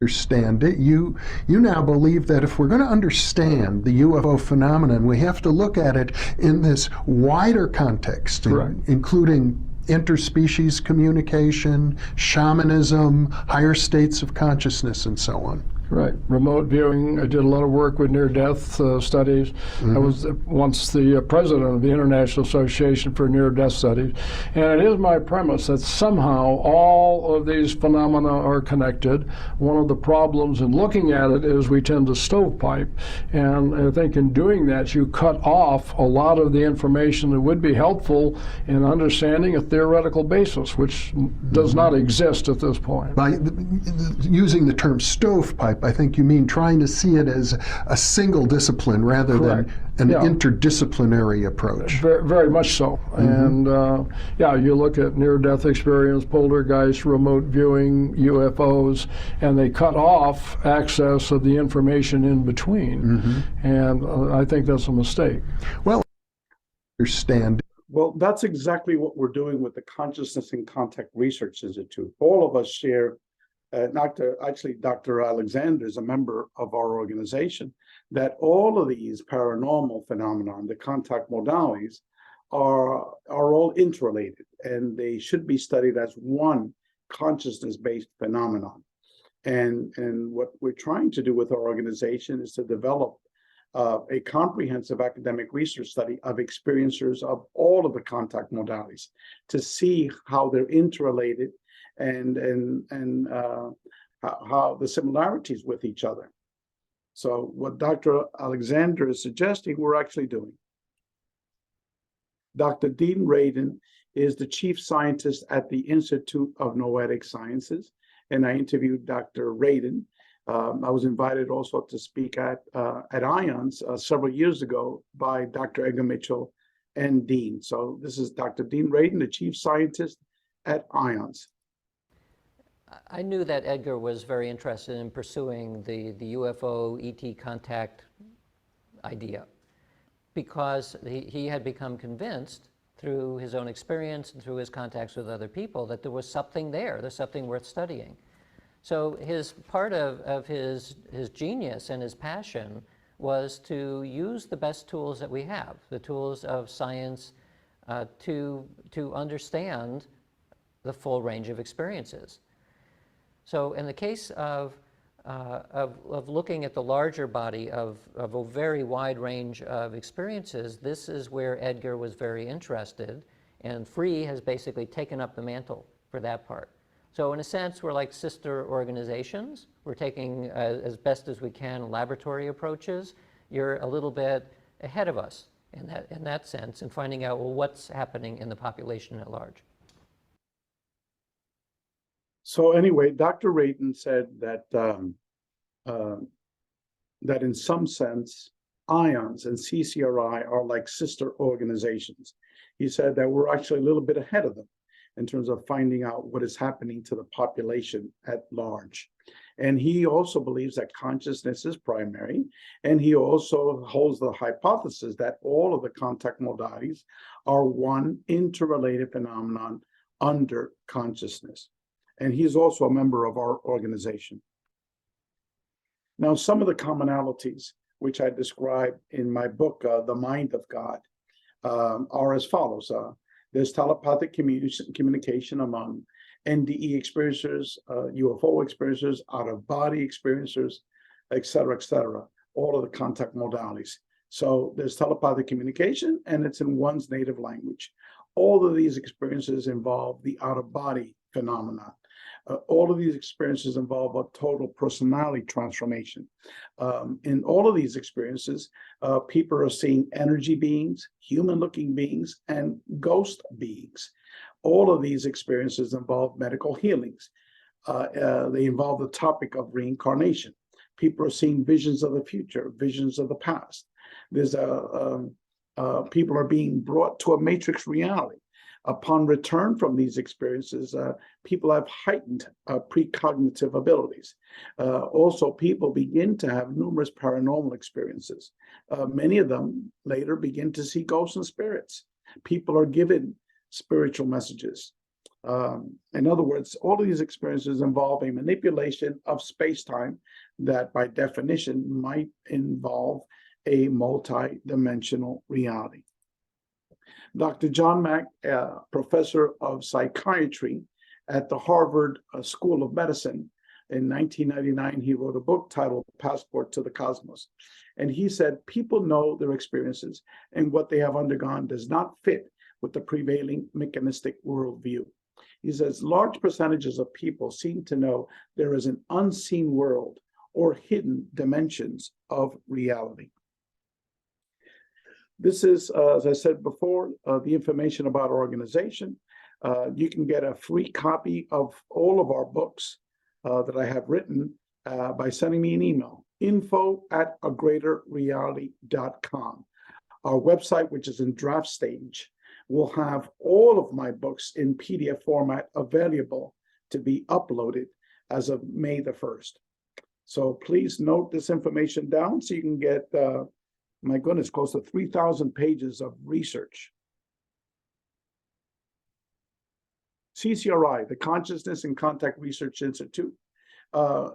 Understand it. You now believe that if we're going to understand the UFO phenomenon, we have to look at it in this wider context, including interspecies communication, shamanism, higher states of consciousness, and so on. Right. Remote viewing. I did a lot of work with near-death studies. Mm-hmm. I was once the president of the International Association for Near-Death Studies. And it is my premise that somehow all of these phenomena are connected. One of the problems in looking at it is we tend to stovepipe. And I think in doing that, you cut off a lot of the information that would be helpful in understanding a theoretical basis, which does not exist at this point. By using the term stovepipe, I think you mean trying to see it as a single discipline rather than an interdisciplinary approach. Very, very much so. Mm-hmm. And you look at near-death experience, poltergeist, remote viewing, UFOs, and they cut off access of the information in between. Mm-hmm. And I think that's a mistake. Well, understand. Well, that's exactly what we're doing with the Consciousness in Contact Research Institute. All of us share. Dr. Alexander is a member of our organization, that all of these paranormal phenomena, the contact modalities, are all interrelated, and they should be studied as one consciousness-based phenomenon. And what we're trying to do with our organization is to develop a comprehensive academic research study of experiencers of all of the contact modalities to see how they're interrelated and how the similarities with each other. So what Dr. Alexander is suggesting, we're actually doing. Dr. Dean Radin is the chief scientist at the Institute of Noetic Sciences, and I interviewed Dr. Radin. I was invited also to speak at IONS several years ago by Dr. Edgar Mitchell and Dean. So this is Dr. Dean Radin, the chief scientist at IONS. I knew that Edgar was very interested in pursuing the UFO ET contact idea, because he had become convinced through his own experience and through his contacts with other people that there was something there, there's something worth studying. So his part of his genius and his passion was to use the best tools that we have, the tools of science, to understand the full range of experiences. So in the case of looking at the larger body of a very wide range of experiences, this is where Edgar was very interested, and FREE has basically taken up the mantle for that part. So in a sense, we're like sister organizations. We're taking, as best as we can, laboratory approaches. You're a little bit ahead of us in that sense, and finding out, well, what's happening in the population at large. So anyway, Dr. Radin said that that in some sense, IONS and CCRI are like sister organizations. He said that we're actually a little bit ahead of them in terms of finding out what is happening to the population at large. And he also believes that consciousness is primary. And he also holds the hypothesis that all of the contact modalities are one interrelated phenomenon under consciousness. And he's also a member of our organization. Now, some of the commonalities which I describe in my book, The Mind of God, are as follows. There's telepathic communication among NDE experiencers, UFO experiencers, out-of-body experiencers, et cetera, all of the contact modalities. So there's telepathic communication, and it's in one's native language. All of these experiences involve the out-of-body phenomenon. All of these experiences involve a total personality transformation. In all of these experiences, people are seeing energy beings, human-looking beings, and ghost beings. All of these experiences involve medical healings. They involve the topic of reincarnation. People are seeing visions of the future, visions of the past. There's people are being brought to a matrix reality. Upon return from these experiences, people have heightened precognitive abilities. Also, people begin to have numerous paranormal experiences. Many of them later begin to see ghosts and spirits. People are given spiritual messages. In other words, all of these experiences involve a manipulation of space-time that by definition might involve a multi-dimensional reality. Dr. John Mack, professor of psychiatry at the Harvard School of Medicine, in 1999, he wrote a book titled Passport to the Cosmos. And he said, people know their experiences and what they have undergone does not fit with the prevailing mechanistic worldview. He says, large percentages of people seem to know there is an unseen world or hidden dimensions of reality. This is, as I said before, the information about our organization. You can get a free copy of all of our books that I have written by sending me an email, info@agreaterreality.com. Our website, which is in draft stage, will have all of my books in PDF format available to be uploaded as of May the 1st. So please note this information down so you can get my goodness, close to 3,000 pages of research. CCRI, the Consciousness and Contact Research Institute,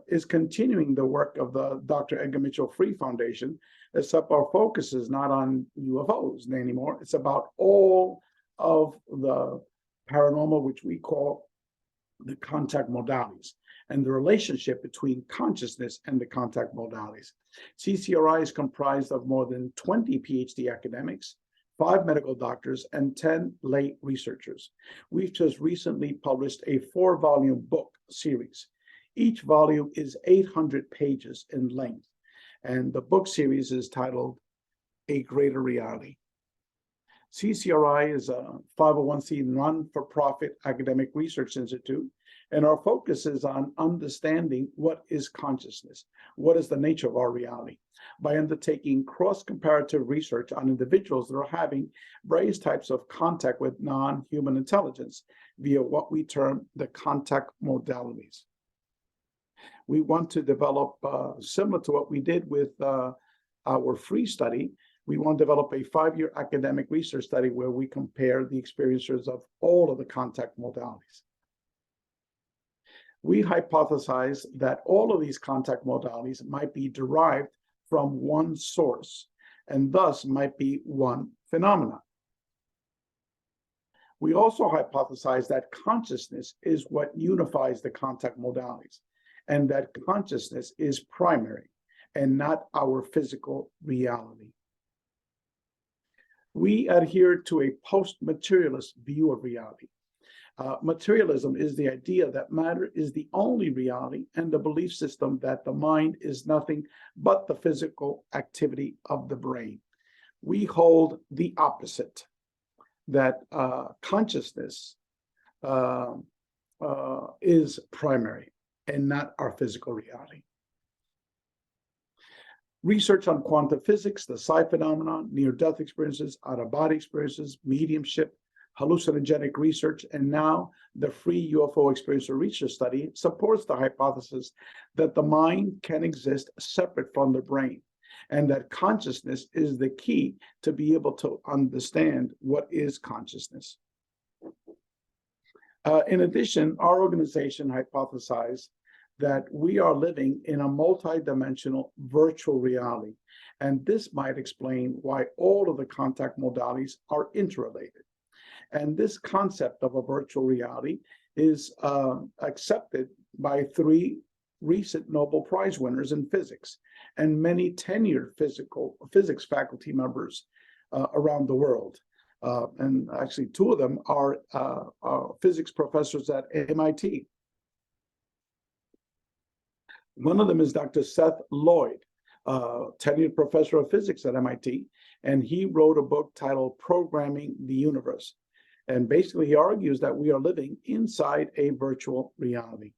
is continuing the work of the Dr. Edgar Mitchell Free Foundation, except our focus is not on UFOs anymore. It's about all of the paranormal, which we call the contact modalities, and the relationship between consciousness and the contact modalities. CCRI is comprised of more than 20 Ph.D. academics, 5 medical doctors, and 10 lay researchers. We've just recently published a 4-volume book series. Each volume is 800 pages in length, and the book series is titled A Greater Reality. CCRI is a 501c non-for-profit academic research institute, and our focus is on understanding what is consciousness, what is the nature of our reality, by undertaking cross-comparative research on individuals that are having various types of contact with non-human intelligence via what we term the contact modalities. We want to develop, similar to what we did with our free study, we want to develop a 5-year academic research study where we compare the experiencers of all of the contact modalities. We hypothesize that all of these contact modalities might be derived from one source and thus might be one phenomenon. We also hypothesize that consciousness is what unifies the contact modalities and that consciousness is primary and not our physical reality. We adhere to a post-materialist view of reality. Materialism is the idea that matter is the only reality and the belief system that the mind is nothing but the physical activity of the brain. We hold the opposite, that consciousness is primary and not our physical reality. Research on quantum physics, the psi phenomenon, near-death experiences, out-of-body experiences, mediumship, hallucinogenic research, and now the free UFO experiencer research study supports the hypothesis that the mind can exist separate from the brain, and that consciousness is the key to be able to understand what is consciousness. In addition, our organization hypothesized that we are living in a multidimensional virtual reality, and this might explain why all of the contact modalities are interrelated. And this concept of a virtual reality is accepted by 3 recent Nobel Prize winners in physics and many tenured physics faculty members around the world. And actually 2 of them are physics professors at MIT. One of them is Dr. Seth Lloyd, tenured professor of physics at MIT, and he wrote a book titled Programming the Universe. And basically, he argues that we are living inside a virtual reality.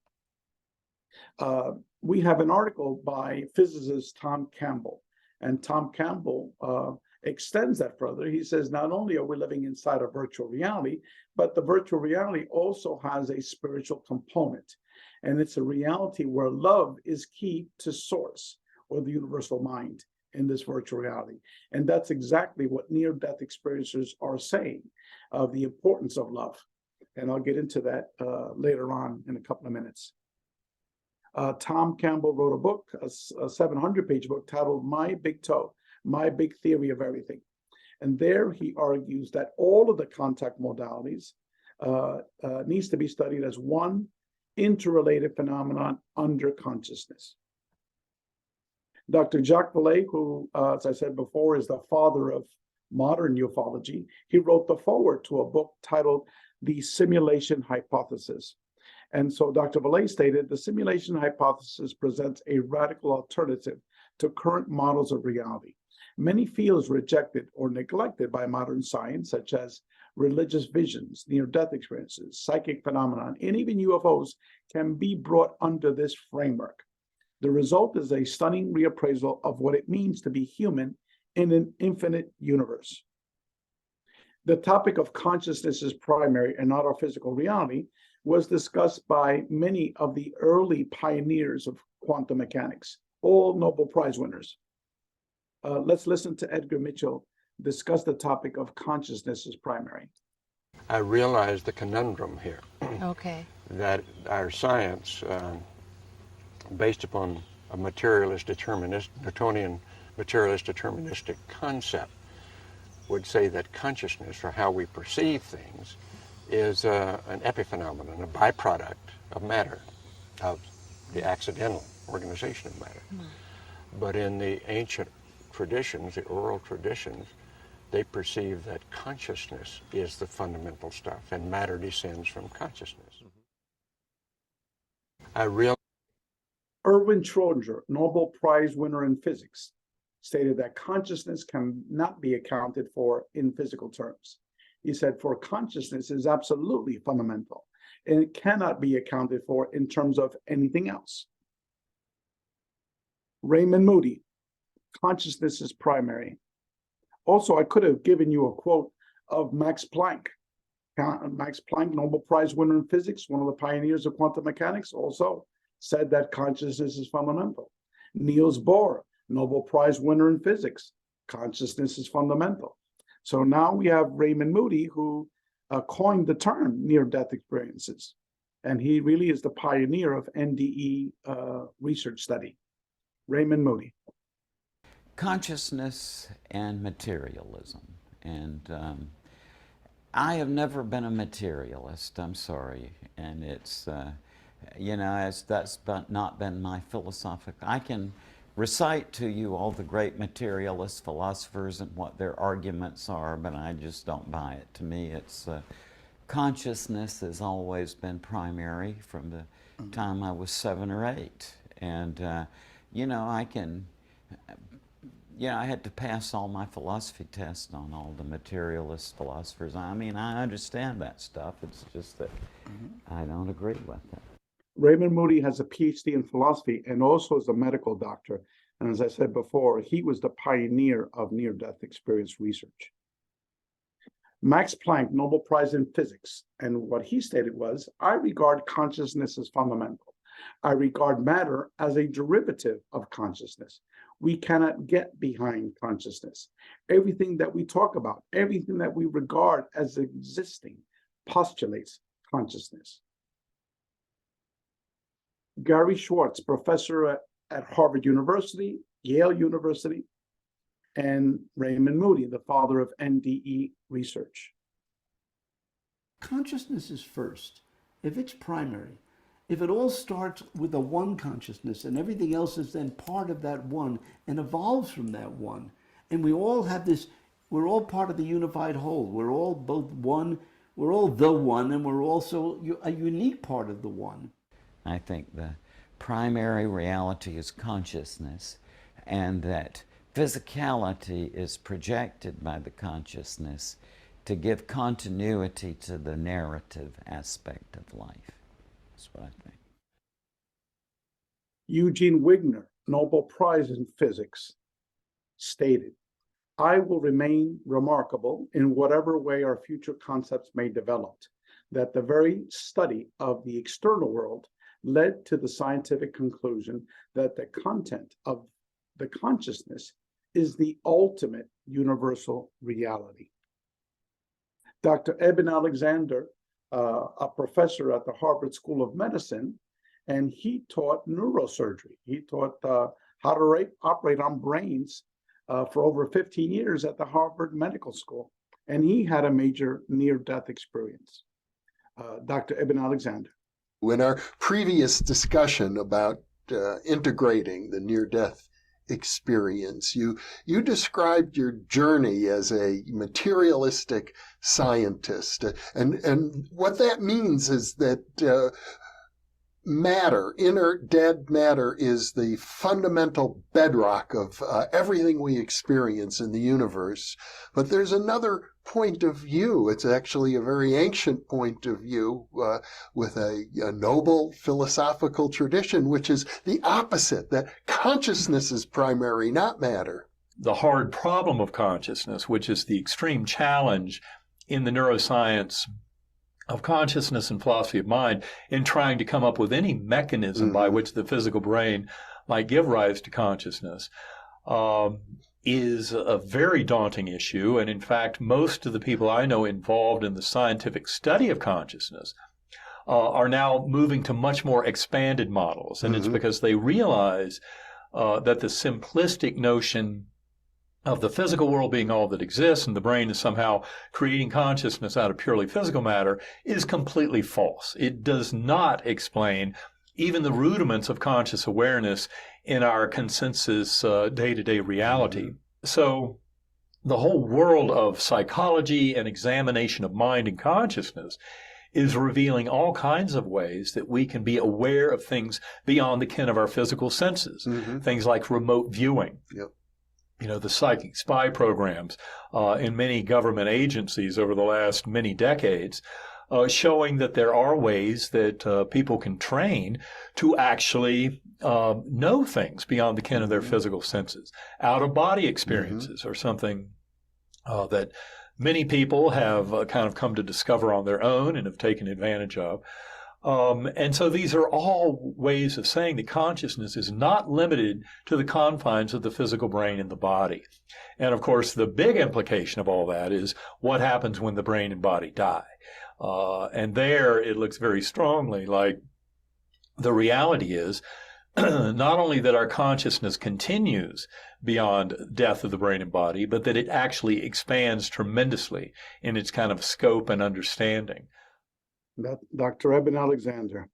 We have an article by physicist Tom Campbell, and Tom Campbell extends that further. He says, not only are we living inside a virtual reality, but the virtual reality also has a spiritual component. And it's a reality where love is key to source, or the universal mind, in this virtual reality. And that's exactly what near-death experiencers are saying, of the importance of love. And I'll get into that later on in a couple of minutes. Tom Campbell wrote a book, a 700-page book titled My Big Toe, My Big Theory of Everything. And there he argues that all of the contact modalities needs to be studied as one interrelated phenomenon under consciousness. Dr. Jacques Vallée, who, as I said before, is the father of modern ufology, he wrote the foreword to a book titled The Simulation Hypothesis. And so Dr. Vallée stated, the simulation hypothesis presents a radical alternative to current models of reality. Many fields rejected or neglected by modern science, such as religious visions, near-death experiences, psychic phenomena, and even UFOs, can be brought under this framework. The result is a stunning reappraisal of what it means to be human in an infinite universe. The topic of consciousness is primary and not our physical reality was discussed by many of the early pioneers of quantum mechanics, all Nobel Prize winners. Let's listen to Edgar Mitchell discuss the topic of consciousness as primary. I realize the conundrum here. Okay. That our science, based upon a Newtonian materialist deterministic concept, would say that consciousness, or how we perceive things, is an epiphenomenon, a byproduct of matter, of the accidental organization of matter. But in the ancient traditions, the oral traditions, they perceive that consciousness is the fundamental stuff, and matter descends from consciousness. Erwin Schrödinger, Nobel Prize winner in physics, stated that consciousness cannot be accounted for in physical terms. He said, for consciousness is absolutely fundamental, and it cannot be accounted for in terms of anything else. Raymond Moody, consciousness is primary. Also, I could have given you a quote of Max Planck. Max Planck, Nobel Prize winner in physics, one of the pioneers of quantum mechanics, also said that consciousness is fundamental. Niels Bohr, Nobel Prize winner in physics, consciousness is fundamental. So now we have Raymond Moody, who coined the term near-death experiences. And he really is the pioneer of NDE research study. Raymond Moody. Consciousness and materialism. And I have never been a materialist, I'm sorry. And it's, that's not been my philosophical. I can recite to you all the great materialist philosophers and what their arguments are, but I just don't buy it. To me, it's consciousness has always been primary from the time I was 7 or 8. And, I had to pass all my philosophy tests on all the materialist philosophers. I mean, I understand that stuff. It's just that I don't agree with it. Raymond Moody has a Ph.D. in philosophy and also is a medical doctor. And as I said before, he was the pioneer of near-death experience research. Max Planck, Nobel Prize in Physics. And what he stated was, I regard consciousness as fundamental. I regard matter as a derivative of consciousness. We cannot get behind consciousness. Everything that we talk about, everything that we regard as existing, postulates consciousness. Gary Schwartz, professor at Harvard University, Yale University, and Raymond Moody, the father of NDE research. Consciousness is first. If it's primary, if it all starts with a one consciousness and everything else is then part of that one and evolves from that one, and we all have this, we're all part of the unified whole. We're all both one, we're all the one, and we're also a unique part of the one. I think the primary reality is consciousness, and that physicality is projected by the consciousness to give continuity to the narrative aspect of life. That's what I think. Eugene Wigner, Nobel Prize in Physics, stated, I will remain remarkable in whatever way our future concepts may develop, that the very study of the external world led to the scientific conclusion that the content of the consciousness is the ultimate universal reality. Dr. Eben Alexander, a professor at the Harvard School of Medicine, and he taught neurosurgery. He taught how to operate on brains for over 15 years at the Harvard Medical School. And he had a major near-death experience. Dr. Eben Alexander. In our previous discussion about integrating the near-death experience, you described your journey as a materialistic scientist, and what that means is that matter, inert dead matter, is the fundamental bedrock of everything we experience in the universe. But there's another point of view. It's actually a very ancient point of view with a noble philosophical tradition, which is the opposite, that consciousness is primary, not matter. The hard problem of consciousness, which is the extreme challenge in the neuroscience of consciousness and philosophy of mind in trying to come up with any mechanism by which the physical brain might give rise to consciousness, is a very daunting issue. And in fact, most of the people I know involved in the scientific study of consciousness are now moving to much more expanded models. And it's because they realize that the simplistic notion of the physical world being all that exists and the brain is somehow creating consciousness out of purely physical matter is completely false. It does not explain even the rudiments of conscious awareness in our consensus day-to-day reality. So the whole world of psychology and examination of mind and consciousness is revealing all kinds of ways that we can be aware of things beyond the ken of our physical senses. Things like remote viewing. You know, the psychic spy programs in many government agencies over the last many decades, showing that there are ways that people can train to actually know things beyond the ken of their physical senses. Out-of-body experiences are something that many people have kind of come to discover on their own and have taken advantage of. And so these are all ways of saying that consciousness is not limited to the confines of the physical brain and the body. And of course, the big implication of all that is what happens when the brain and body die. And there it looks very strongly like the reality is not only that our consciousness continues beyond death of the brain and body, but that it actually expands tremendously in its kind of scope and understanding. Dr. Eben Alexander,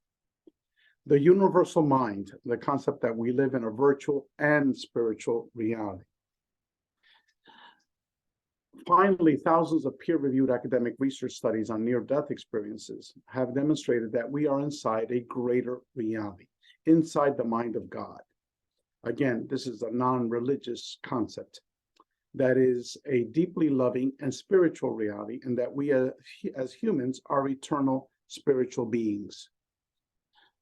the universal mind, the concept that we live in a virtual and spiritual reality. Finally, thousands of peer-reviewed academic research studies on near-death experiences have demonstrated that we are inside a greater reality, inside the mind of God. Again, this is a non-religious concept that is a deeply loving and spiritual reality, and that we as humans are eternal spiritual beings.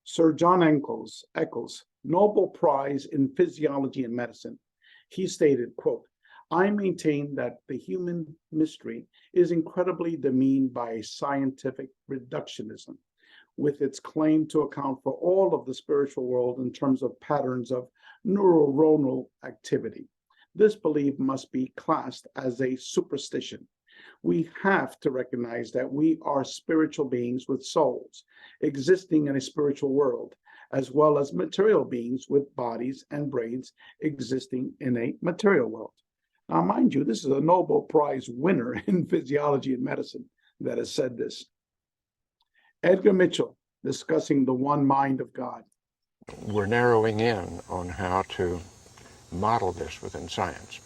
Sir John Eccles, Nobel Prize in Physiology and Medicine, he stated, quote, I maintain that the human mystery is incredibly demeaned by scientific reductionism, with its claim to account for all of the spiritual world in terms of patterns of neuronal activity. This belief must be classed as a superstition. We have to recognize that we are spiritual beings with souls, existing in a spiritual world, as well as material beings with bodies and brains existing in a material world. Now, mind you, this is a Nobel Prize winner in physiology and medicine that has said this. Edgar Mitchell, discussing the one mind of God. We're narrowing in on how to model this within science.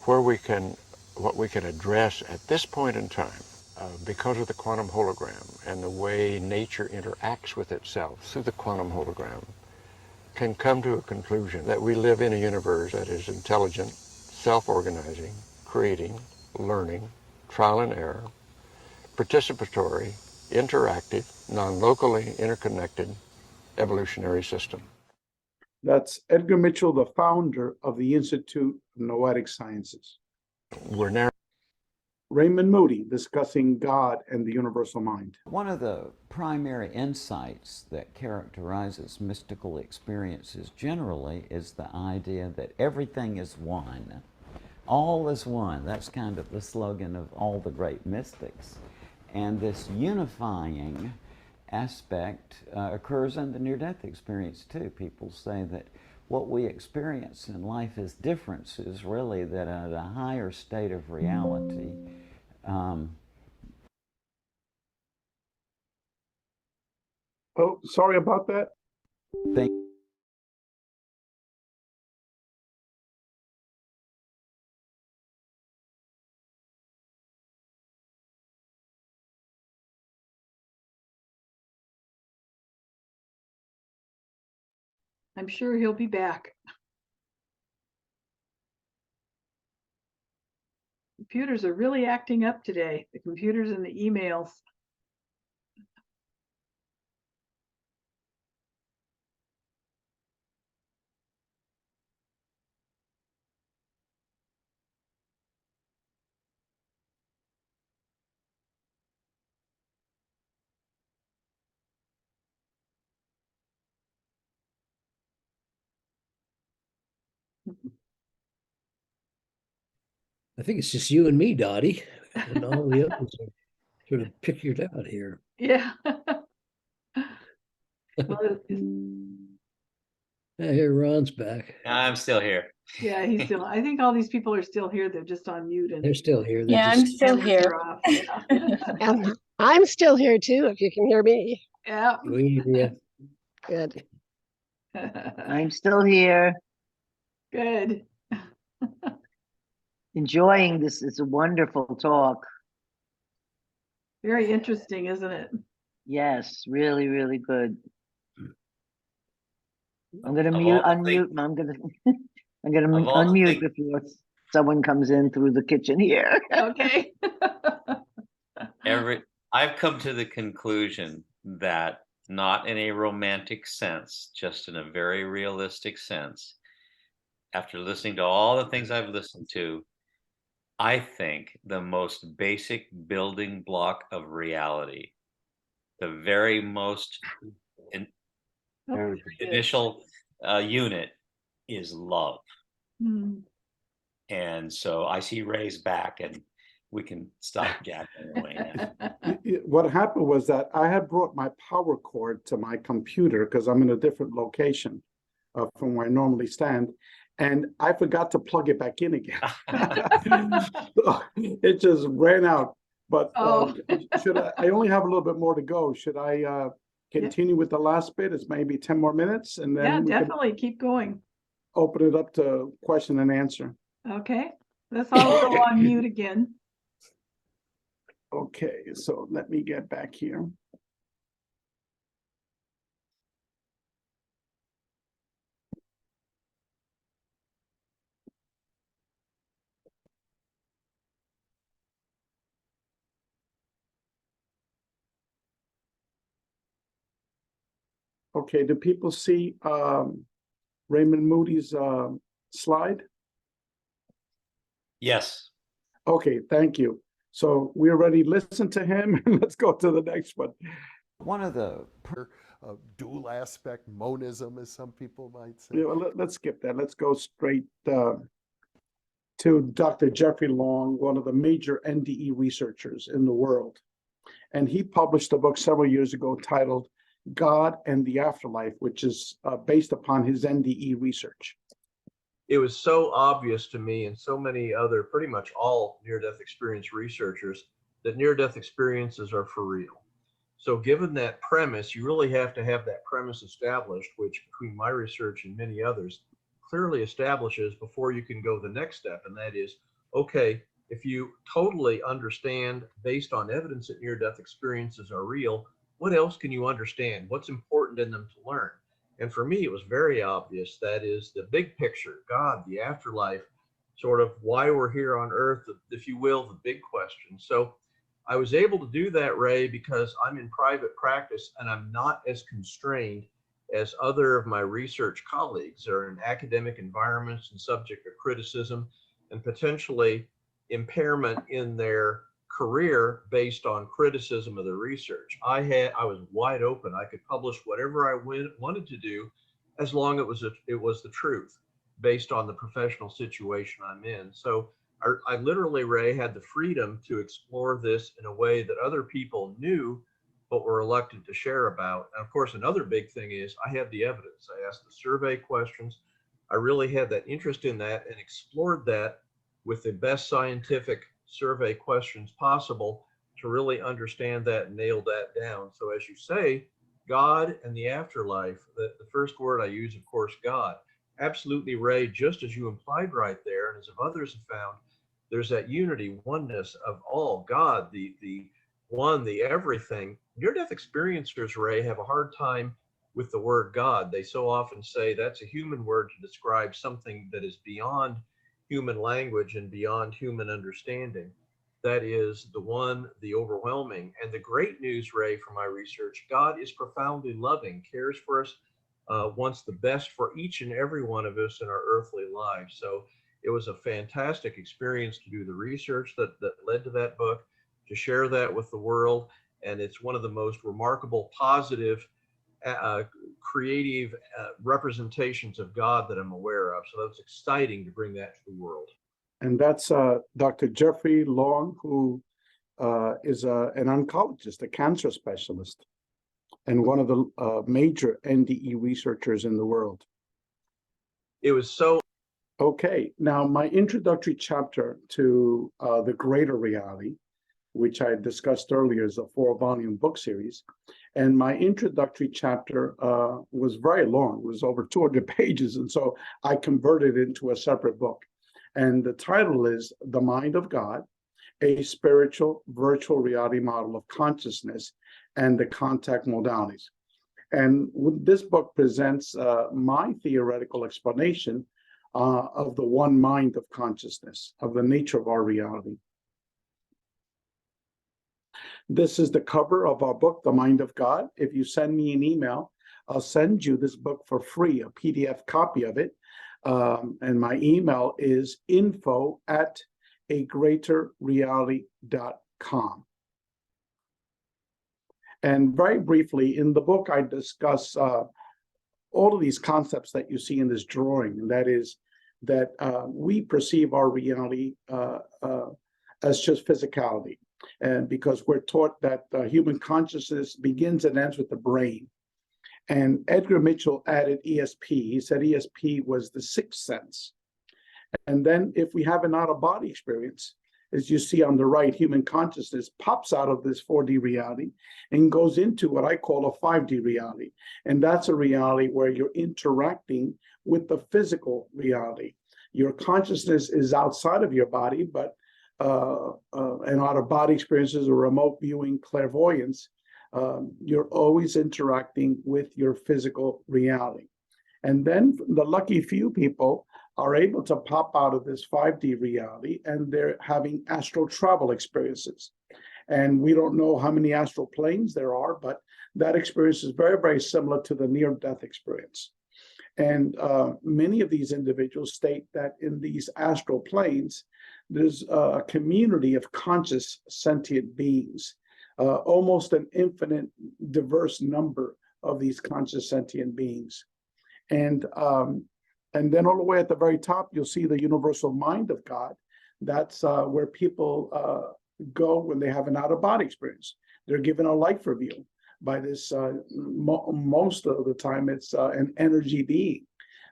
What we can address at this point in time, because of the quantum hologram and the way nature interacts with itself through the quantum hologram, can come to a conclusion that we live in a universe that is intelligent, self-organizing, creating, learning, trial and error, participatory, interactive, non-locally interconnected evolutionary system. That's Edgar Mitchell, the founder of the Institute of Noetic Sciences. We're now Raymond Moody, discussing God and the universal mind. One of the primary insights that characterizes mystical experiences generally is the idea that everything is one. All is one. That's kind of the slogan of all the great mystics. And this unifying aspect occurs in the near-death experience too. People say that what we experience in life as differences, really that at a higher state of reality, oh, sorry about that. I'm sure he'll be back. Computers are really acting up today, the computers and the emails. I think it's just you and me, Dottie, and all the others are sort of pictured out here. Yeah. Well, I hear Ron's back. I'm still here. yeah, he's still, I think all these people are still here. They're just on mute. And They're still here. They're Yeah, I'm just still cameras here. are off. Yeah. And I'm still here too, if you can hear me. Yeah. yeah. Good. I'm still here, Good. enjoying this. It's a wonderful talk. Very interesting, isn't it? Yes, really, really good. I'm gonna Of mute, all the unmute. I'm gonna, I'm gonna Of all the unmute things- before someone comes in through the kitchen here. Okay. I've come to the conclusion that not in a romantic sense, just in a very realistic sense, after listening to all the things I've listened to, I think the most basic building block of reality, the very most initial unit is love. Hmm. And so I see Ray's back and we can stop yapping away now. What happened was that I had brought my power cord to my computer because I'm in a different location from where I normally stand, and I forgot to plug it back in again. So it just ran out. But should I only have a little bit more to go. Should I continue with the last bit? It's maybe 10 more minutes, and then Yeah, we definitely keep going. open it up to question and answer. Okay. Let's all go on mute again. Okay, so let me get back here. Okay, do people see Raymond Moody's slide? Yes. Okay, thank you. So we're ready to listen to him. Let's go to the next one. One of the dual aspect monism, as some people might say. Yeah, well, let's skip that. Let's go straight to Dr. Jeffrey Long, one of the major NDE researchers in the world. And he published a book several years ago titled God and the Afterlife, which is based upon his NDE research. It was so obvious to me and so many other, pretty much all near-death experience researchers, that near-death experiences are for real. So given that premise, you really have to have that premise established, which between my research and many others clearly establishes before you can go the next step. And that is, okay, if you totally understand based on evidence that near-death experiences are real, what else can you understand? What's important in them to learn? And for me, it was very obvious. That is the big picture, God, the afterlife, sort of why we're here on earth, if you will, the big question. So I was able to do that, Ray, because I'm in private practice and I'm not as constrained as other of my research colleagues are in academic environments and subject to criticism and potentially impairment in their career based on criticism of the research. I was wide open. I could publish whatever I wanted to do as long as it was the truth based on the professional situation I'm in. So I literally, Ray, had the freedom to explore this in a way that other people knew but were reluctant to share about. And of course, another big thing is I have the evidence. I asked the survey questions. I really had that interest in that and explored that with the best scientific survey questions possible to really understand that and nail that down. So as you say, God and the afterlife, the first word I use, of course, God. Absolutely, Ray, just as you implied right there, and as others have found, there's that unity, oneness of all, God, the one, the everything. Near-death experiencers, Ray, have a hard time with the word God. They so often say that's a human word to describe something that is beyond human language and beyond human understanding. That is the one, the overwhelming. And the great news, Ray, from my research, God is profoundly loving, cares for us, wants the best for each and every one of us in our earthly lives. So it was a fantastic experience to do the research that led to that book, to share that with the world. And it's one of the most remarkable, positive, creative representations of God that I'm aware of. So that's exciting to bring that to the world. And that's Dr. Jeffrey Long, who is an oncologist, a cancer specialist, and one of the major NDE researchers in the world. It was so... Okay, now my introductory chapter to the greater reality, which I discussed earlier, is a 4-volume book series. And my introductory chapter was very long. It was over 200 pages. And so I converted it into a separate book. And the title is The Mind of God, a Spiritual Virtual Reality Model of Consciousness and the Contact Modalities. And this book presents my theoretical explanation of the one mind of consciousness, of the nature of our reality. This is the cover of our book, The Mind of God. If you send me an email, I'll send you this book for free, a PDF copy of it. And my email is info@agreaterreality.com. And very briefly, in the book, I discuss all of these concepts that you see in this drawing, and that is that we perceive our reality as just physicality. And because we're taught that human consciousness begins and ends with the brain. And Edgar Mitchell added ESP. He said ESP was the sixth sense. And then if we have an out-of-body experience, as you see on the right, human consciousness pops out of this 4D reality and goes into what I call a 5D reality. And that's a reality where you're interacting with the physical reality. Your consciousness is outside of your body, but and out-of-body experiences or remote viewing, clairvoyance, you're always interacting with your physical reality. And then the lucky few people are able to pop out of this 5D reality and they're having astral travel experiences. And we don't know how many astral planes there are, but that experience is very, very similar to the near-death experience. And many of these individuals state that in these astral planes, there's a community of conscious sentient beings, almost an infinite diverse number of these conscious sentient beings. And then all the way at the very top, you'll see the universal mind of God. That's where people go when they have an out-of-body experience. They're given a life review by this, most of the time, it's an energy being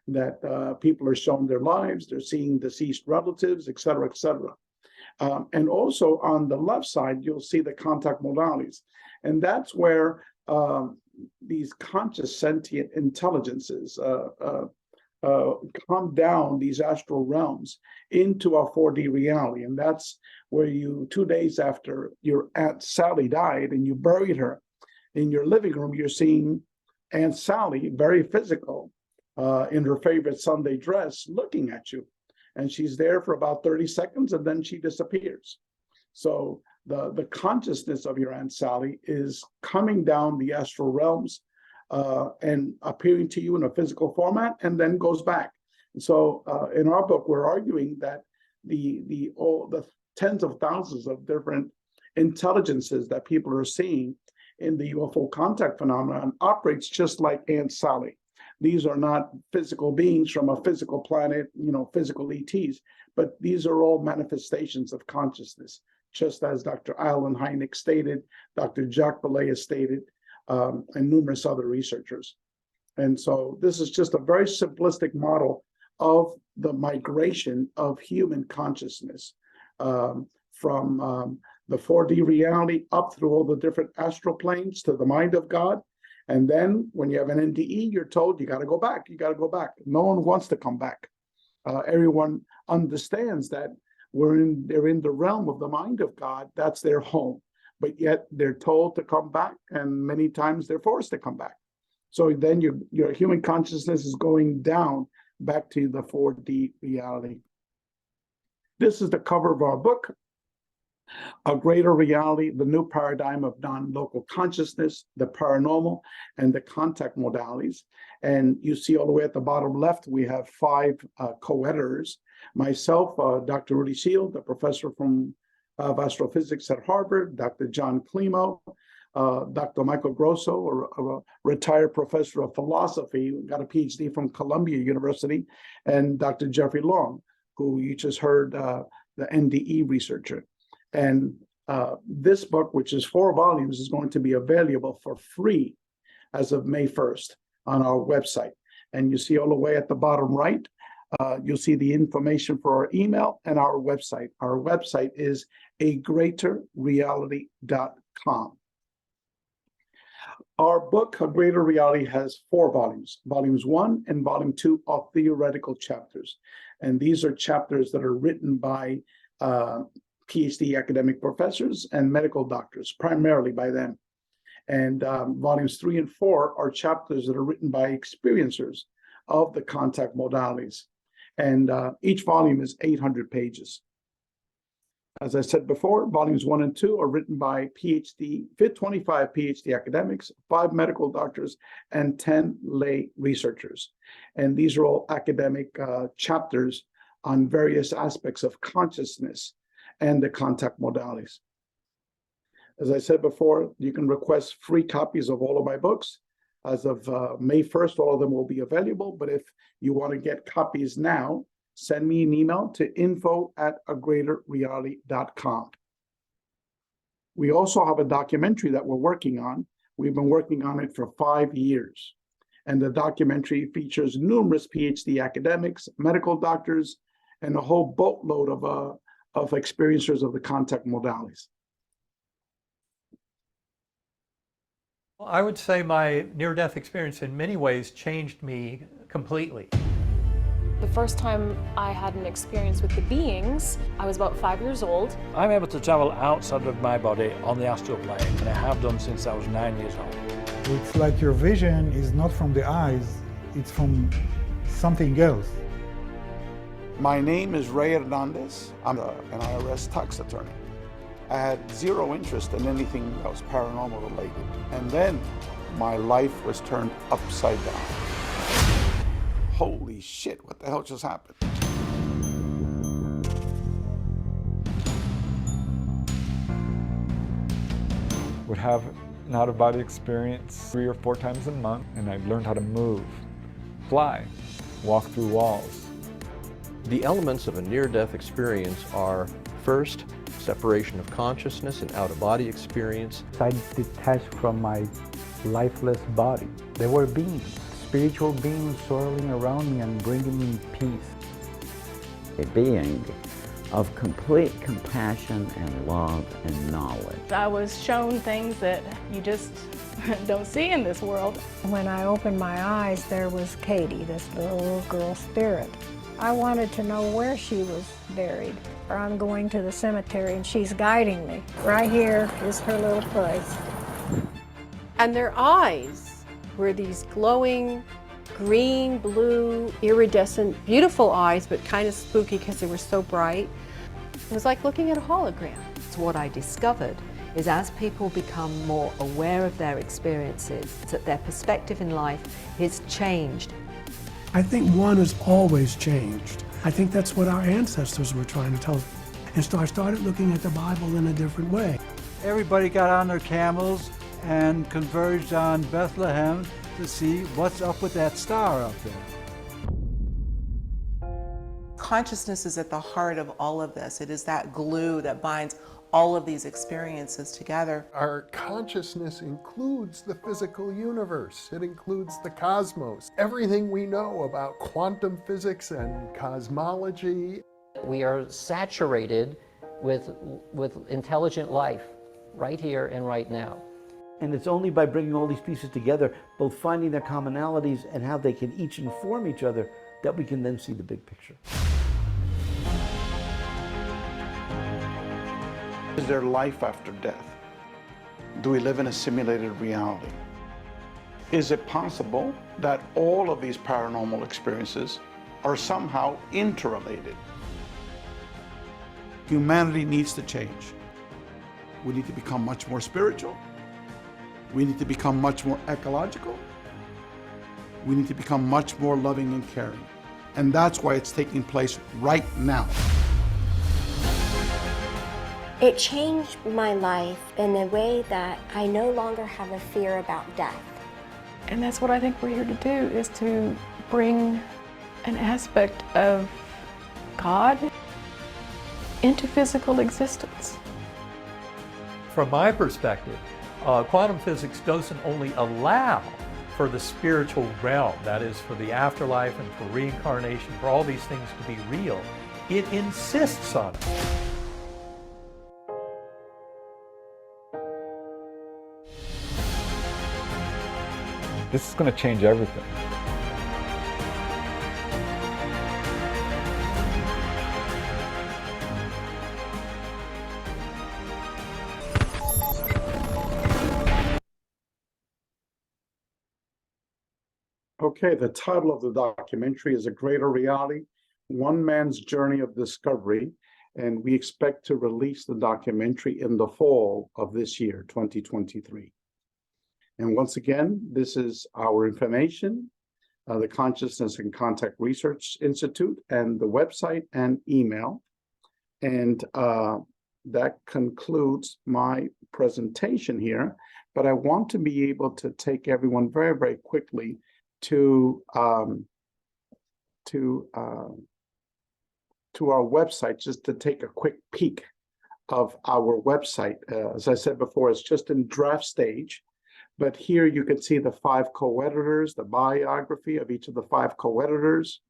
that people are shown their lives, they're seeing deceased relatives, et cetera, et cetera. And also on the left side, you'll see the contact modalities. And that's where these conscious sentient intelligences come down these astral realms into our 4D reality. And that's where you, 2 days after your Aunt Sally died and you buried her, in your living room, you're seeing Aunt Sally, very physical, in her favorite Sunday dress, looking at you. And she's there for about 30 seconds and then she disappears. So the consciousness of your Aunt Sally is coming down the astral realms and appearing to you in a physical format and then goes back. And so in our book, we're arguing that the tens of thousands of different intelligences that people are seeing in the UFO contact phenomenon operates just like Aunt Sally. These are not physical beings from a physical planet, physical ETs, but these are all manifestations of consciousness, just as Dr. Alan Hynek stated, Dr. Jacques Vallée has stated, and numerous other researchers. And so this is just a very simplistic model of the migration of human consciousness from the 4D reality up through all the different astral planes to the mind of God. And then when you have an NDE, you're told you got to go back. You got to go back. No one wants to come back. Everyone understands that they're in the realm of the mind of God. That's their home. But yet they're told to come back, and many times they're forced to come back. So then your human consciousness is going down back to the 4D reality. This is the cover of our book, A Greater Reality, the New Paradigm of Non-Local Consciousness, the Paranormal, and the Contact Modalities. And you see all the way at the bottom left, we have 5 co-editors. Myself, Dr. Rudy Shield, a professor of astrophysics at Harvard, Dr. John Climo, Dr. Michael Grosso, a retired professor of philosophy, got a Ph.D. from Columbia University, and Dr. Jeffrey Long, who you just heard, the NDE researcher. And this book, which is 4 volumes, is going to be available for free as of May 1st on our website. And you see all the way at the bottom right, you'll see the information for our email and our website. Our website is agreaterreality.com. Our book, A Greater Reality, has 4 volumes. Volumes 1 and Volume 2 are theoretical chapters. And these are chapters that are written by Ph.D. academic professors and medical doctors, primarily by them. And volumes 3 and 4 are chapters that are written by experiencers of the contact modalities. And each volume is 800 pages. As I said before, volumes 1 and 2 are written by 25 PhD academics, 5 medical doctors, and 10 lay researchers. And these are all academic chapters on various aspects of consciousness and the contact modalities. As I said before, you can request free copies of all of my books. As of May 1st, all of them will be available. But if you want to get copies now, send me an email to info@agreaterreality.com. We also have a documentary that we're working on. We've been working on it for 5 years. And the documentary features numerous PhD academics, medical doctors, and a whole boatload of experiencers of the contact modalities. Well, I would say my near-death experience in many ways changed me completely. The first time I had an experience with the beings, I was about 5 years old. I'm able to travel outside of my body on the astral plane, and I have done since I was 9 years old. It's like your vision is not from the eyes, it's from something else. My name is Ray Hernandez. I'm an IRS tax attorney. I had zero interest in anything that was paranormal related. And then my life was turned upside down. holy shit, what the hell just happened? Would have an out-of-body experience 3 or 4 times a month, and I learned how to move, fly, walk through walls. The elements of a near-death experience are, first, separation of consciousness and out-of-body experience. I detached from my lifeless body. There were beings, spiritual beings swirling around me and bringing me peace. A being of complete compassion and love and knowledge. I was shown things that you just don't see in this world. When I opened my eyes, there was Katie, this little girl spirit. I wanted to know where she was buried. I'm going to the cemetery and she's guiding me. Right here is her little place. And their eyes were these glowing, green, blue, iridescent, beautiful eyes, but kind of spooky because they were so bright. It was like looking at a hologram. So what I discovered is as people become more aware of their experiences, that their perspective in life is changed. I think one has always changed. I think that's what our ancestors were trying to tell us. And so I started looking at the Bible in a different way. Everybody got on their camels and converged on Bethlehem to see what's up with that star up there. Consciousness is at the heart of all of this. It is that glue that binds all of these experiences together. Our consciousness includes the physical universe. It includes the cosmos. Everything we know about quantum physics and cosmology. We are saturated with intelligent life right here and right now. And it's only by bringing all these pieces together, both finding their commonalities and how they can each inform each other, that we can then see the big picture. Is there life after death? Do we live in a simulated reality? Is it possible that all of these paranormal experiences are somehow interrelated? Humanity needs to change. We need to become much more spiritual. We need to become much more ecological. We need to become much more loving and caring. And that's why it's taking place right now. It changed my life in a way that I no longer have a fear about death. And that's what I think we're here to do, is to bring an aspect of God into physical existence. From my perspective, quantum physics doesn't only allow for the spiritual realm, that is, for the afterlife and for reincarnation, for all these things to be real, it insists on it. This is going to change everything. Okay, the title of the documentary is A Greater Reality, One Man's Journey of Discovery, and we expect to release the documentary in the fall of this year, 2023. And once again, this is our information, the Consciousness and Contact Research Institute, and the website and email. And that concludes my presentation here, but I want to be able to take everyone very, very quickly to our website, just to take a quick peek of our website. As I said before, it's just in draft stage, but here you can see the 5 co-editors, the biography of each of the 5 co-editors,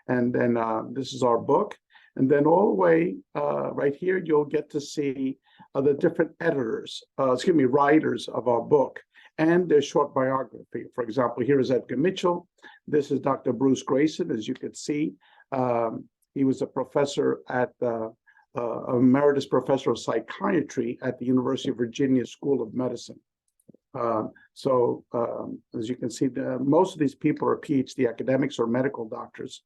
and then this is our book, and then all the way right here you'll get to see the different editors, writers of our book, and their short biography. For example, here is Edgar Mitchell. This is Dr. Bruce Grayson. As you can see, he was a professor at emeritus professor of psychiatry at the University of Virginia School of Medicine. As you can see, most of these people are PhD academics or medical doctors.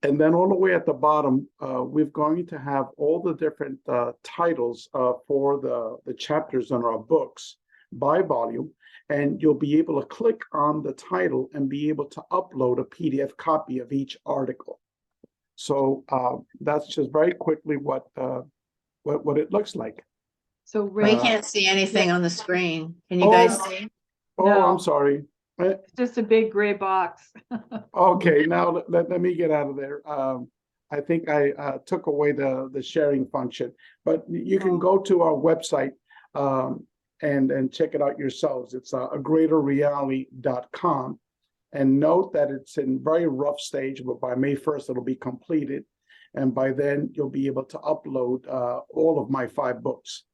And then all the way at the bottom, we're going to have all the different titles for the chapters in our books by volume. and you'll be able to click on the title and be able to upload a PDF copy of each article. So that's just very quickly what it looks like. So Ray, we can't see anything on the screen. Can you guys see? Oh, No. I'm sorry. It's just a big gray box. Okay, now let me get out of there. I think I took away the sharing function, but you can go to our website and check it out yourselves. It's agreaterreality.com, and note that it's in very rough stage, but by May 1st it'll be completed, and by then you'll be able to upload all of my 5 books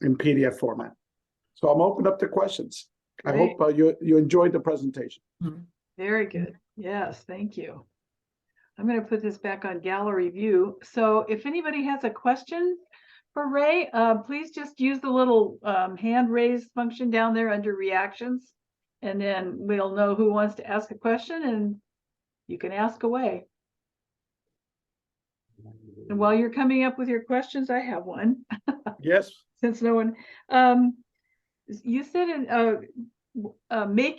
in PDF format. So I'm open up to questions. Great. I hope you enjoyed the presentation. Very good. Yes, thank you. I'm going to put this back on gallery view. So if anybody has a question for Ray, please just use the little hand raise function down there under reactions, and then we'll know who wants to ask a question, and you can ask away. And while you're coming up with your questions, I have one. Yes. Since no one, you said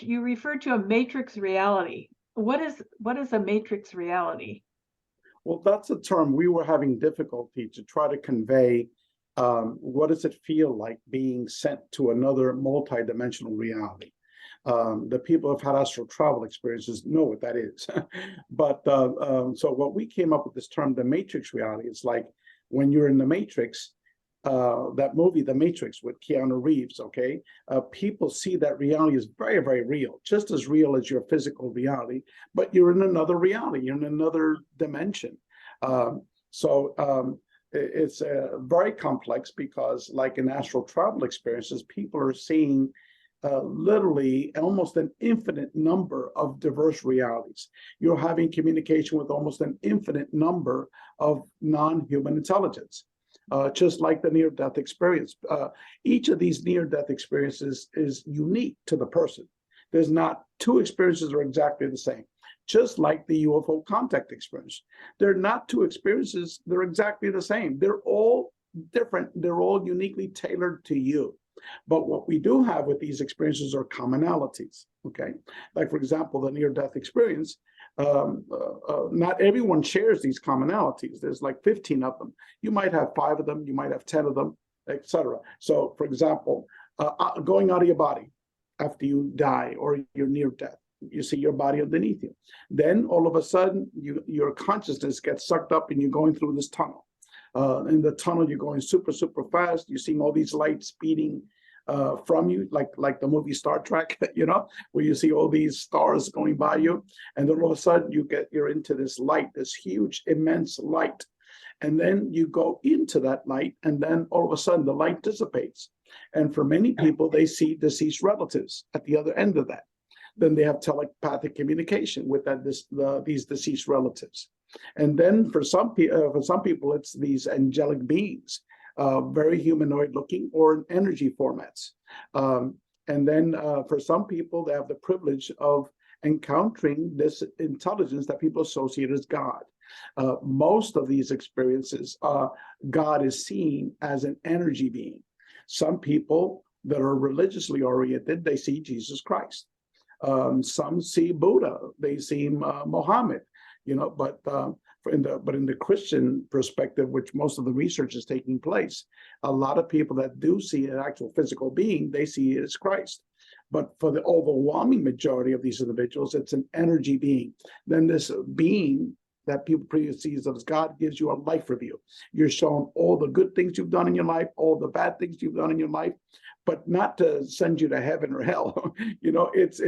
you referred to a matrix reality. What is a matrix reality? Well, that's a term we were having difficulty to try to convey. What does it feel like being sent to another multidimensional reality? The people who have had astral travel experiences know what that is. But so what we came up with this term, the matrix reality, it's like when you're in the matrix, that movie, The Matrix, with Keanu Reeves, okay? People see that reality is very, very real, just as real as your physical reality, but you're in another reality, you're in another dimension. It's very complex because, like in astral travel experiences, people are seeing literally almost an infinite number of diverse realities. You're having communication with almost an infinite number of non-human intelligence. Just like the near-death experience. Each of these near-death experiences is unique to the person. There's not 2 experiences that are exactly the same. Just like the UFO contact experience. They're not 2 experiences, they're exactly the same. They're all different, they're all uniquely tailored to you. But what we do have with these experiences are commonalities, okay? Like, for example, the near-death experience, not everyone shares these commonalities. There's like 15 of them. You might have 5 of them, you might have 10 of them, etc. So, for example, going out of your body after you die or you're near death, you see your body underneath you. Then all of a sudden, your consciousness gets sucked up and you're going through this tunnel. In the tunnel, you're going super, super fast. You're seeing all these lights speeding from you, like the movie Star Trek, you know, where you see all these stars going by you, and then all of a sudden you're into this light, this huge, immense light, and then you go into that light, and then all of a sudden the light dissipates, and for many people they see deceased relatives at the other end of that. Then they have telepathic communication with these deceased relatives, and then for some people it's these angelic beings. Very humanoid looking or in energy formats. And then for some people, they have the privilege of encountering this intelligence that people associate as God. Most of these experiences, God is seen as an energy being. Some people that are religiously oriented, they see Jesus Christ. Some see Buddha, they see Muhammad, you know, but in the Christian perspective, which most of the research is taking place, a lot of people that do see an actual physical being, they see it as Christ. But for the overwhelming majority of these individuals, it's an energy being. Then this being that people previously see as God gives you a life review. You're shown all the good things you've done in your life, all the bad things you've done in your life, but not to send you to heaven or hell. You know, it's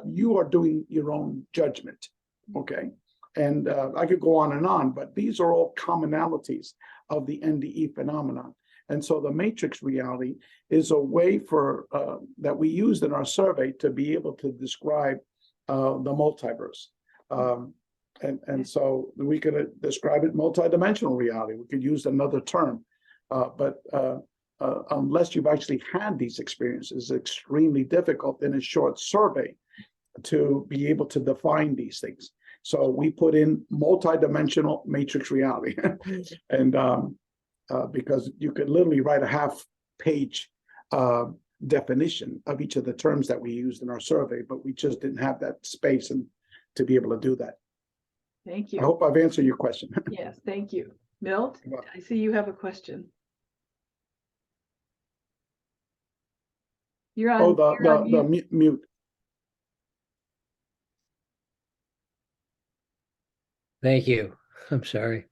you are doing your own judgment, okay? And I could go on, but these are all commonalities of the NDE phenomenon. And so the matrix reality is a way for that we used in our survey to be able to describe the multiverse. And so we could describe it multidimensional reality. We could use another term, but unless you've actually had these experiences, it's extremely difficult in a short survey to be able to define these things. So we put in multidimensional matrix reality, and because you could literally write a half-page definition of each of the terms that we used in our survey, but we just didn't have that space and to be able to do that. Thank you. I hope I've answered your question. Yes, thank you. Milt, I see you have a question. You're on. The mute. Thank you. I'm sorry.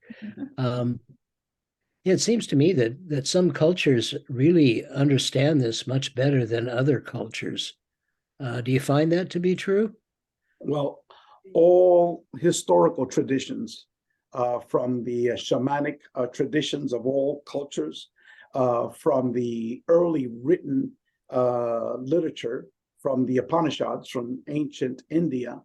Yeah, it seems to me that some cultures really understand this much better than other cultures. Do you find that to be true? Well, all historical traditions, from the shamanic traditions of all cultures, from the early written literature, from the Upanishads, from ancient India,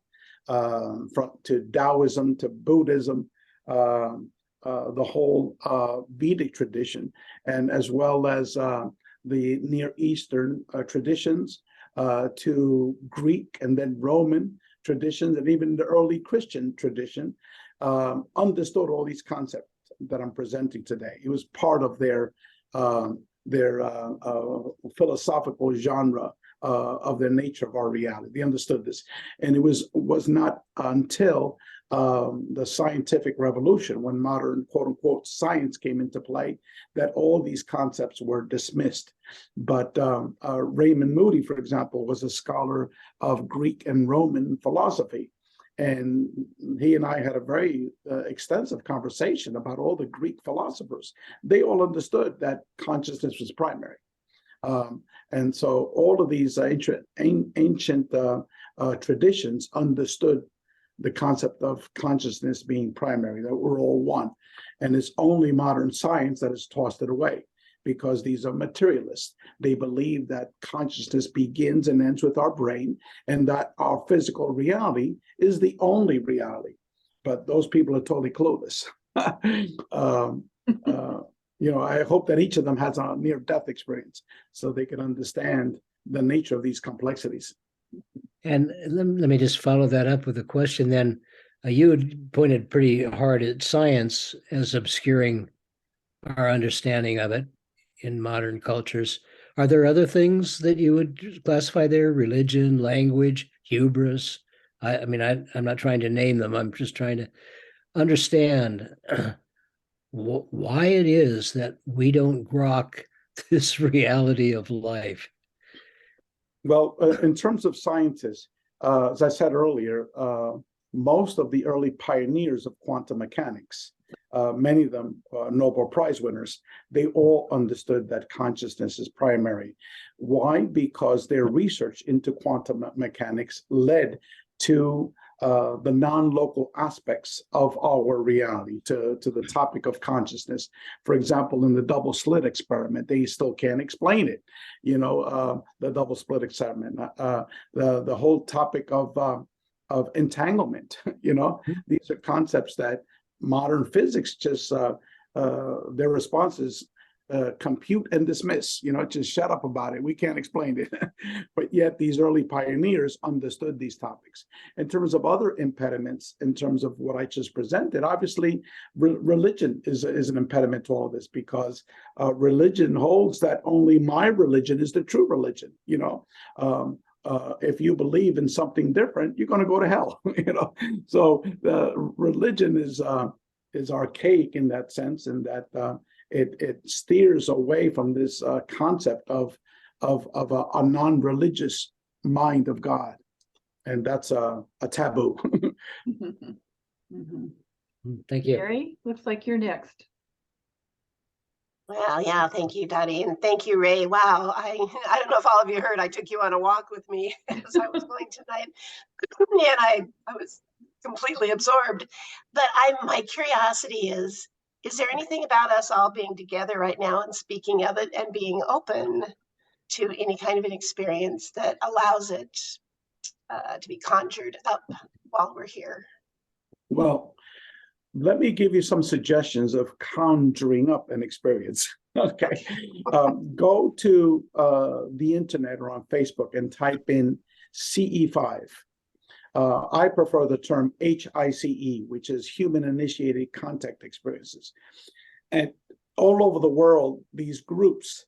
to Taoism, to Buddhism, the whole Vedic tradition, and as well as the Near Eastern traditions, to Greek and then Roman traditions, and even the early Christian tradition, understood all these concepts that I'm presenting today. It was part of their philosophical genre of their nature of our reality. They understood this, and it was not until the scientific revolution, when modern quote unquote science came into play, that all these concepts were dismissed. But Raymond Moody, for example, was a scholar of Greek and Roman philosophy. And he and I had a very extensive conversation about all the Greek philosophers. They all understood that consciousness was primary. And so all of these ancient traditions understood the concept of consciousness being primary, that we're all one. And it's only modern science that has tossed it away, because these are materialists. They believe that consciousness begins and ends with our brain, and that our physical reality is the only reality. But those people are totally clueless. I hope that each of them has a near-death experience so they can understand the nature of these complexities. And let me just follow that up with a question then. You had pointed pretty hard at science as obscuring our understanding of it in modern cultures. Are there other things that you would classify there? Religion, language, hubris? I'm not trying to name them. I'm just trying to understand why it is that we don't grok this reality of life. Well, in terms of scientists, as I said earlier, most of the early pioneers of quantum mechanics, many of them Nobel Prize winners, they all understood that consciousness is primary. Why? Because their research into quantum mechanics led to the non-local aspects of our reality, to the topic of consciousness. For example, in the double slit experiment, they still can't explain it. The double slit experiment, the whole topic of entanglement. These are concepts that modern physics just their response is compute and dismiss, just shut up about it. We can't explain it. But yet these early pioneers understood these topics. In terms of other impediments, in terms of what I just presented, obviously religion is an impediment to all of this, because religion holds that only my religion is the true religion. If you believe in something different, you're going to go to hell. So religion is archaic in that sense, in that it steers away from this concept of a non-religious mind of God, and that's a taboo. Thank you. Mary, looks like you're next. Well, yeah, thank you, Dottie, and thank you, Ray. Wow, I don't know if all of you heard, I took you on a walk with me as I was going tonight, and I was completely absorbed. But my curiosity is there anything about us all being together right now and speaking of it and being open to any kind of an experience that allows it to be conjured up while we're here? Well, let me give you some suggestions of conjuring up an experience. Okay. Go to the internet or on Facebook and type in CE5. I prefer the term HICE, which is Human Initiated Contact Experiences. And all over the world, these groups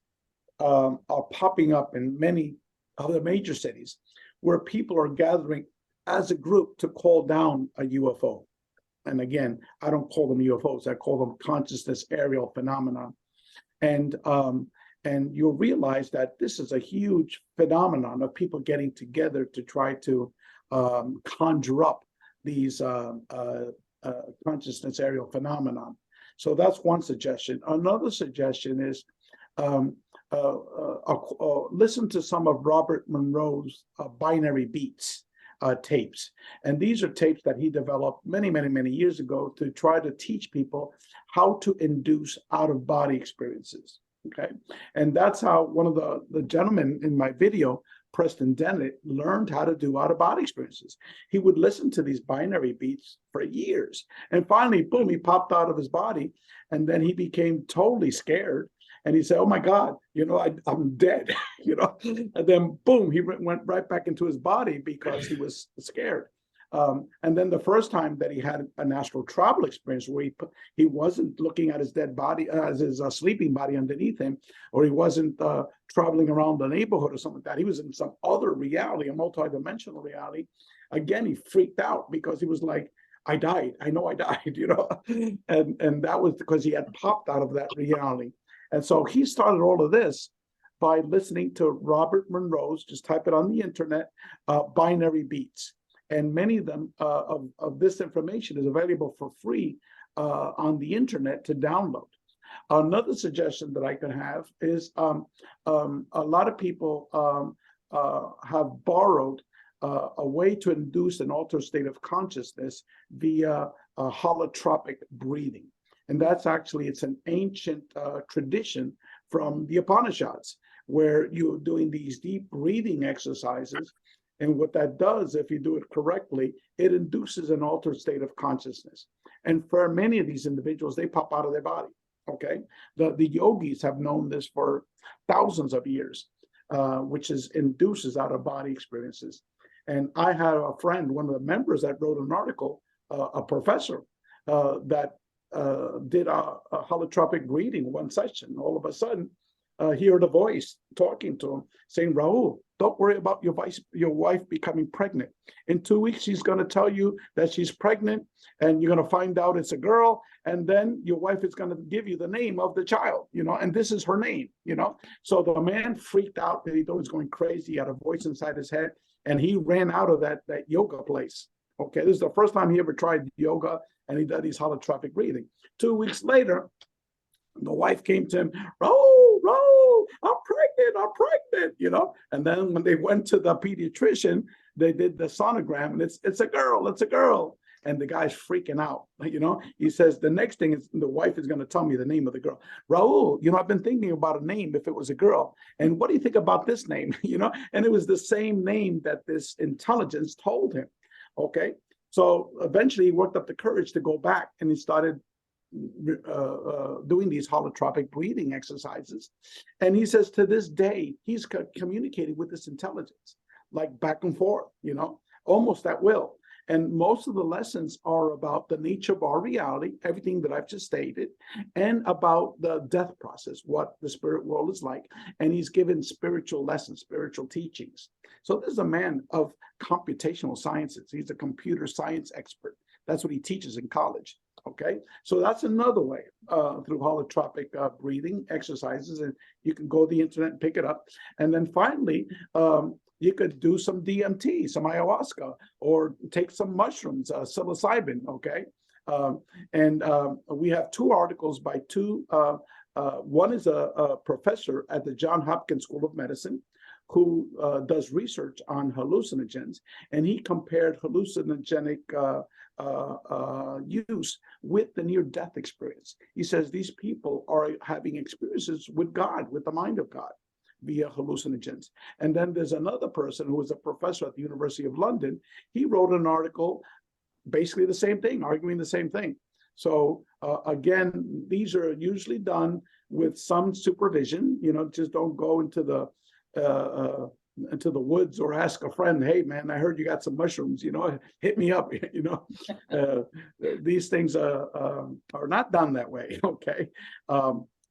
are popping up in many other major cities where people are gathering as a group to call down a UFO. And again, I don't call them UFOs, I call them consciousness aerial phenomenon. And you'll realize that this is a huge phenomenon of people getting together to try to conjure up these consciousness aerial phenomenon. So that's one suggestion. Another suggestion is listen to some of Robert Monroe's binary beats tapes. And these are tapes that he developed many, many, many years ago to try to teach people how to induce out-of-body experiences. Okay. And that's how one of the gentlemen in my video, Preston Dennett, learned how to do out-of-body experiences. He would listen to these binary beats for years. And finally, boom, he popped out of his body. And then he became totally scared. And he said, oh my God, I'm dead, And then boom, he went right back into his body because he was scared. And then the first time that he had an astral travel experience where he wasn't looking at his dead body, as his sleeping body underneath him, or he wasn't traveling around the neighborhood or something like that. He was in some other reality, a multidimensional reality. Again, he freaked out because he was like, I died. I know I died, and that was because he had popped out of that reality. And so he started all of this by listening to Robert Monroe's, just type it on the internet, binary beats. And many of them of this information is available for free on the internet to download. Another suggestion that I could have is a lot of people have borrowed a way to induce an altered state of consciousness via holotropic breathing. And that's actually, it's an ancient tradition from the Upanishads, where you're doing these deep breathing exercises. And what that does, if you do it correctly, it induces an altered state of consciousness. And for many of these individuals, they pop out of their body, okay? The yogis have known this for thousands of years, which induces out-of-body experiences. And I had a friend, one of the members that wrote an article, a professor, that did a holotropic breathing one session. All of a sudden, he heard a voice talking to him saying, Raul, don't worry about your wife becoming pregnant. In 2 weeks, she's going to tell you that she's pregnant, and you're going to find out it's a girl, and then your wife is going to give you the name of the child, and this is her name, So the man freaked out that he thought he was going crazy. He had a voice inside his head, and he ran out of that yoga place. Okay, this is the first time he ever tried yoga, and he did these holotropic breathing. 2 weeks later, the wife came to him, Raul, I'm pregnant, And then when they went to the pediatrician, they did the sonogram, and it's a girl. And the guy's freaking out, He says, the next thing is the wife is going to tell me the name of the girl. Raul, I've been thinking about a name if it was a girl. And what do you think about this name? And it was the same name that this intelligence told him. Okay. So eventually he worked up the courage to go back, and he started doing these holotropic breathing exercises. And he says to this day, he's communicating with this intelligence, like back and forth, almost at will. And most of the lessons are about the nature of our reality, everything that I've just stated, and about the death process, what the spirit world is like. And he's given spiritual lessons, spiritual teachings. So this is a man of computational sciences. He's a computer science expert. That's what he teaches in college. Okay, so that's another way through holotropic breathing exercises, and you can go to the internet and pick it up. And then finally, you could do some DMT, some ayahuasca, or take some mushrooms, psilocybin. Okay, and we have two articles by two. One is a professor at the Johns Hopkins School of Medicine, who does research on hallucinogens, and he compared hallucinogenic use with the near-death experience. He says these people are having experiences with God, with the mind of God, via hallucinogens. And then there's another person who is a professor at the University of London. He wrote an article, basically the same thing, arguing the same thing. So again, these are usually done with some supervision. Just don't go into the woods or ask a friend, hey man, I heard you got some mushrooms, hit me up. These things are not done that way. Okay.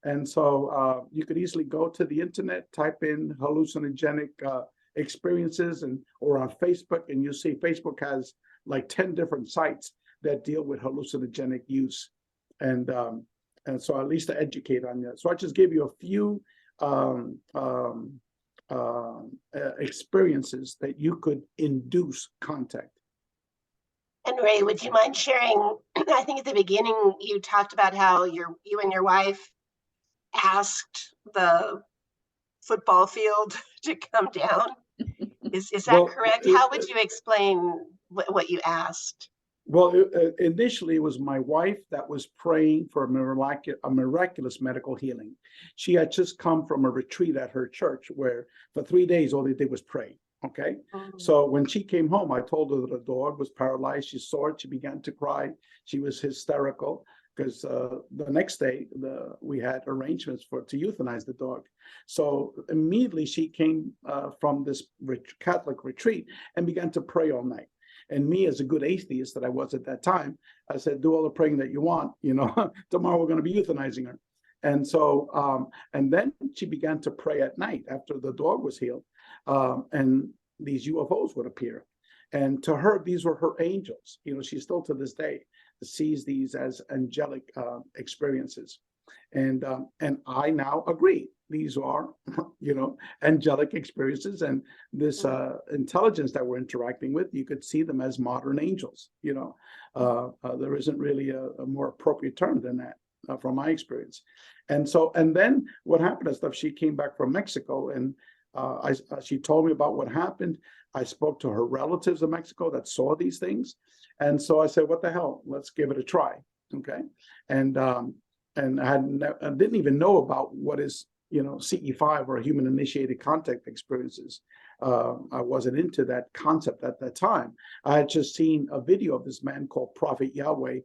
And so you could easily go to the internet, type in hallucinogenic experiences, or on Facebook, and you see Facebook has like 10 different sites that deal with hallucinogenic use. And so at least to educate on that. So I just gave you a few experiences that you could induce contact. And Ray, would you mind sharing, I think at the beginning you talked about how you and your wife asked the football field to come down. Is that correct? How would you explain what you asked? Well, initially it was my wife that was praying for a miraculous medical healing. She had just come from a retreat at her church where for 3 days all they did was pray. Okay. So when she came home, I told her that the dog was paralyzed. She saw it. She began to cry. She was hysterical because the next day we had arrangements to euthanize the dog. So immediately she came from this Catholic retreat and began to pray all night. And me, as a good atheist that I was at that time, I said, do all the praying that you want, tomorrow we're going to be euthanizing her. And so, and then she began to pray at night after the dog was healed. And these UFOs would appear. And to her, these were her angels. She still to this day sees these as angelic experiences. And I now agree. These are, angelic experiences, and this intelligence that we're interacting with, you could see them as modern angels. There isn't really a more appropriate term than that from my experience. And then what happened is that she came back from Mexico, and she told me about what happened. I spoke to her relatives in Mexico that saw these things, and so I said, "What the hell? Let's give it a try." Okay, and I didn't even know about what is CE5 or human initiated contact experiences. I wasn't into that concept at that time. I had just seen a video of this man called Prophet Yahweh,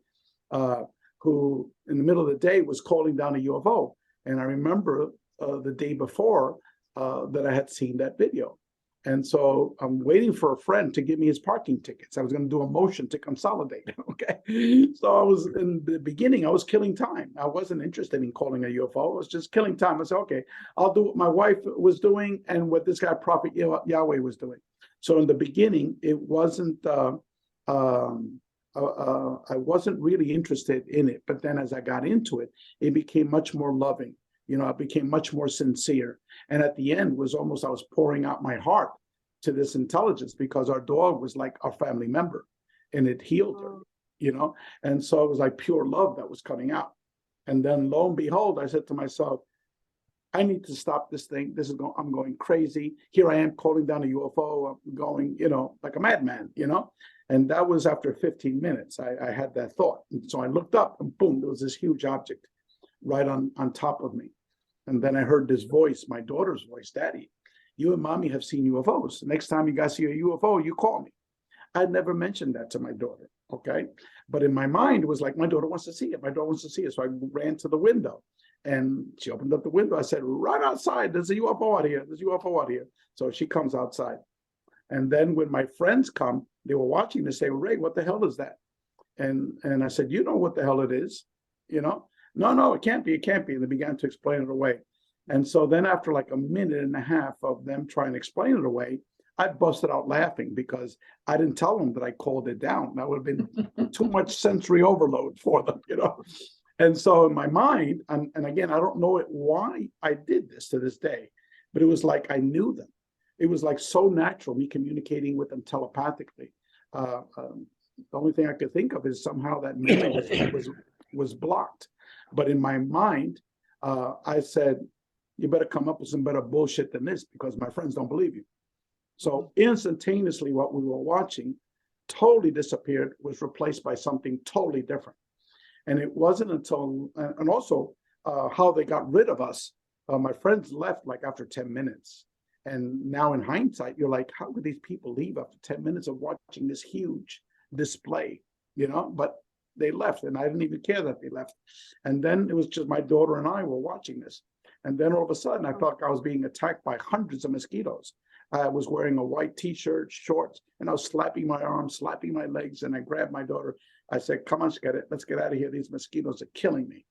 who in the middle of the day was calling down a UFO. And I remember the day before that I had seen that video. And so I'm waiting for a friend to give me his parking tickets. I was going to do a motion to consolidate. Okay. So I was, in the beginning, I was killing time. I wasn't interested in calling a UFO. I was just killing time. I said, okay, I'll do what my wife was doing and what this guy, Prophet Yahweh, was doing. So in the beginning, it wasn't, I wasn't really interested in it. But then as I got into it, it became much more loving. I became much more sincere. And at the end was almost, I was pouring out my heart to this intelligence because our dog was like our family member and it healed her, And so it was like pure love that was coming out. And then lo and behold, I said to myself, I need to stop this thing. I'm going crazy. Here I am calling down a UFO. I'm going, like a madman, And that was after 15 minutes. I had that thought. And so I looked up and boom, there was this huge object right on top of me. And then I heard this voice, my daughter's voice, Daddy, you and Mommy have seen UFOs. Next time you guys see a UFO, you call me. I'd never mentioned that to my daughter, okay? But in my mind, it was like, my daughter wants to see it. My daughter wants to see it. So I ran to the window and she opened up the window. I said, right outside, there's a UFO out here. There's a UFO out here. So she comes outside. And then when my friends come, they were watching, they say, Ray, what the hell is that? And I said, you know what the hell it is, No, it can't be. And they began to explain it away. And so then after like a minute and a half of them trying to explain it away, I busted out laughing because I didn't tell them that I called it down. That would have been too much sensory overload for them, And so in my mind, and again, I don't know why I did this to this day, but it was like I knew them. It was like so natural, me communicating with them telepathically. The only thing I could think of is somehow that memory was blocked. But in my mind, I said, you better come up with some better bullshit than this because my friends don't believe you. So instantaneously, what we were watching totally disappeared, was replaced by something totally different. And it wasn't until, and also how they got rid of us. My friends left like after 10 minutes. And now in hindsight, you're like, how could these people leave after 10 minutes of watching this huge display, But they left, and I didn't even care that they left. And then it was just my daughter and I were watching this. And then all of a sudden, I felt like I was being attacked by hundreds of mosquitoes. I was wearing a white T-shirt, shorts, and I was slapping my arms, slapping my legs, and I grabbed my daughter. I said, come on, let's get out of here. These mosquitoes are killing me.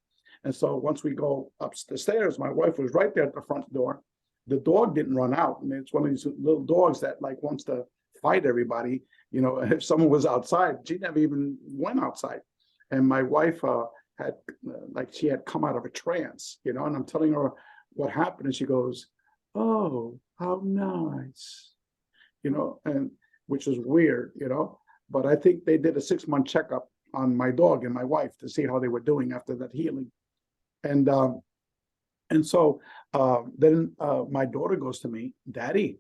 And so once we go up the stairs, my wife was right there at the front door. The dog didn't run out. I mean, it's one of these little dogs that like wants to fight everybody. You know, if someone was outside, she never even went outside. And my wife had like she had come out of a trance, you know, and I'm telling her what happened, and she goes, "Oh, how nice," you know, and which is weird, you know. But I think they did a 6-month checkup on my dog and my wife to see how they were doing after that healing. And so then my daughter goes to me, "Daddy,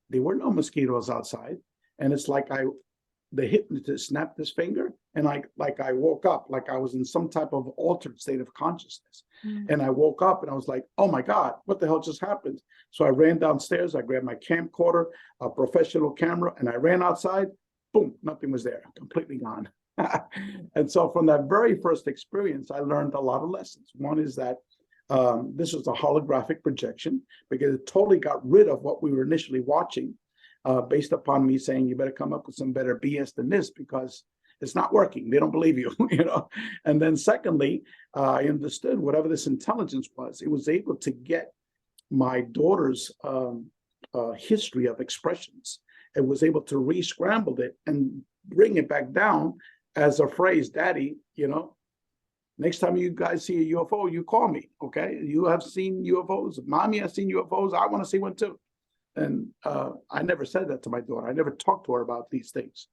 there were no mosquitoes outside." And it's like the hypnotist snapped his finger, and I woke up, like I was in some type of altered state of consciousness. And I woke up and I was like, "Oh my God, what the hell just happened?" So I ran downstairs, I grabbed my camcorder, a professional camera, and I ran outside. Boom, nothing was there, completely gone. And so from that very first experience, I learned a lot of lessons. One is that this was a holographic projection, because it totally got rid of what we were initially watching, based upon me saying, "You better come up with some better BS than this, because it's not working. They don't believe you," you know. And then secondly, I understood whatever this intelligence was, it was able to get my daughter's history of expressions. It was able to re-scramble it and bring it back down as a phrase, "Daddy, you know, next time you guys see a UFO, you call me, okay? You have seen UFOs. Mommy has seen UFOs. I want to see one too." And I never said that to my daughter. I never talked to her about these things.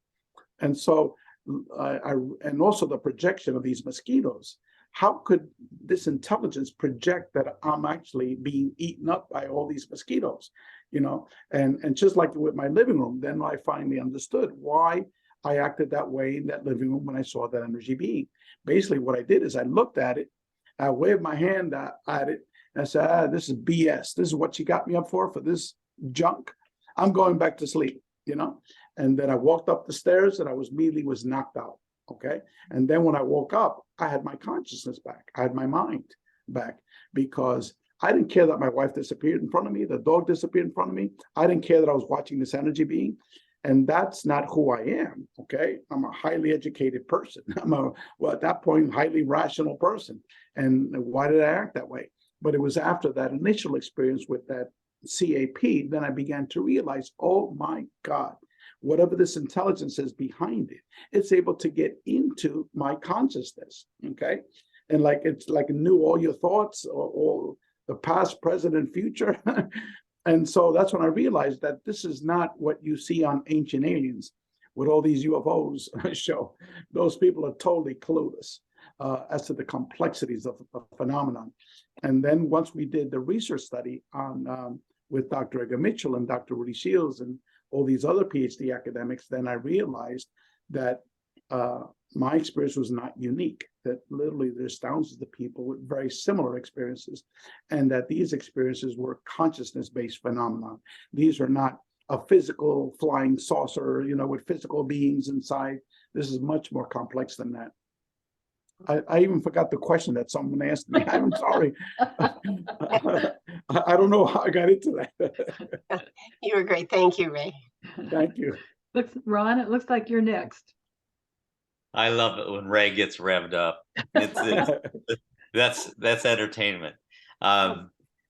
And so, and also the projection of these mosquitoes. How could this intelligence project that I'm actually being eaten up by all these mosquitoes? You know, and just like with my living room, then I finally understood why I acted that way in that living room when I saw that energy being. Basically, what I did is I looked at it, I waved my hand at it, and I said, "This is BS. This is what you got me up for this junk. I'm going back to sleep," you know. And then I walked up the stairs and I was immediately knocked out. Okay. And then when I woke up, I had my consciousness back. I had my mind back, because I didn't care that my wife disappeared in front of me. The dog disappeared in front of me. I didn't care that I was watching this energy being. And that's not who I am. Okay. I'm a highly educated person. I'm well, at that point, highly rational person. And why did I act that way? But it was after that initial experience with that CAP, then I began to realize, oh my God, whatever this intelligence is behind it, it's able to get into my consciousness. Okay. And like it's like it knew all your thoughts, or the past, present, and future. And so that's when I realized that this is not what you see on Ancient Aliens with all these UFOs show. Those people are totally clueless as to the complexities of the phenomenon. And then once we did the research study on with Dr. Edgar Mitchell and Dr. Rudy Shields and all these other PhD academics, then I realized that my experience was not unique, that literally there's thousands of people with very similar experiences, and that these experiences were consciousness-based phenomenon. These are not a physical flying saucer, you know, with physical beings inside. This is much more complex than that. I even forgot the question that someone asked me. I'm sorry. I don't know how I got into that. You were great. Thank you, Ray. Thank you. Ron, it looks like you're next. I love it when Ray gets revved up. That's entertainment.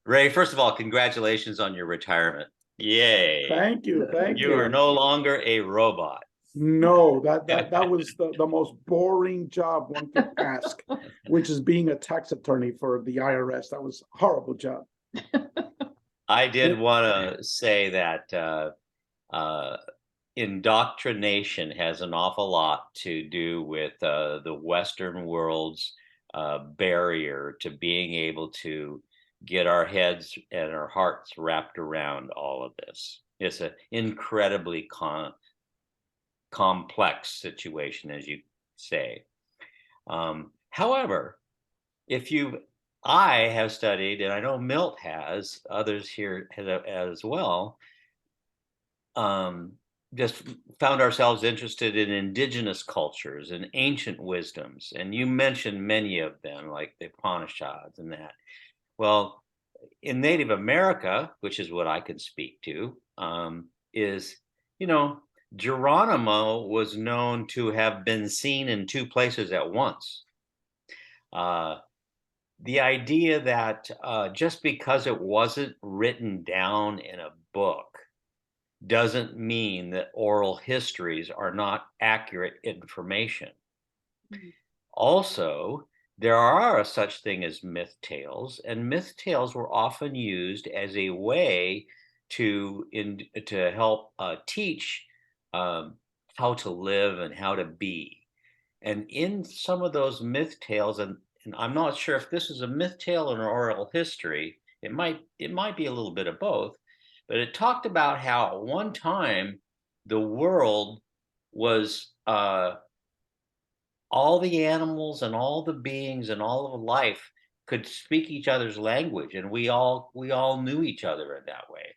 Ray, first of all, congratulations on your retirement. Yay. Thank you. Thank you. You are no longer a robot. No, that was the most boring job one could ask, which is being a tax attorney for the IRS. That was a horrible job. I did want to say that indoctrination has an awful lot to do with the Western world's barrier to being able to get our heads and our hearts wrapped around all of this. It's an incredibly complex situation, as you say. However, I have studied, and I know Milt has, others here as well, just found ourselves interested in indigenous cultures and ancient wisdoms. And you mentioned many of them, like the Upanishads and that. Well, in Native America, which is what I can speak to, is, Geronimo was known to have been seen in two places at once. the idea that just because it wasn't written down in a book doesn't mean that oral histories are not accurate information. Also, there are such thing as myth tales, and myth tales were often used as a way to help teach how to live and how to be. And in some of those myth tales, and I'm not sure if this is a myth tale or an oral history, it might be a little bit of both, but it talked about how at one time the world was all the animals and all the beings and all of life could speak each other's language, and we all knew each other in that way.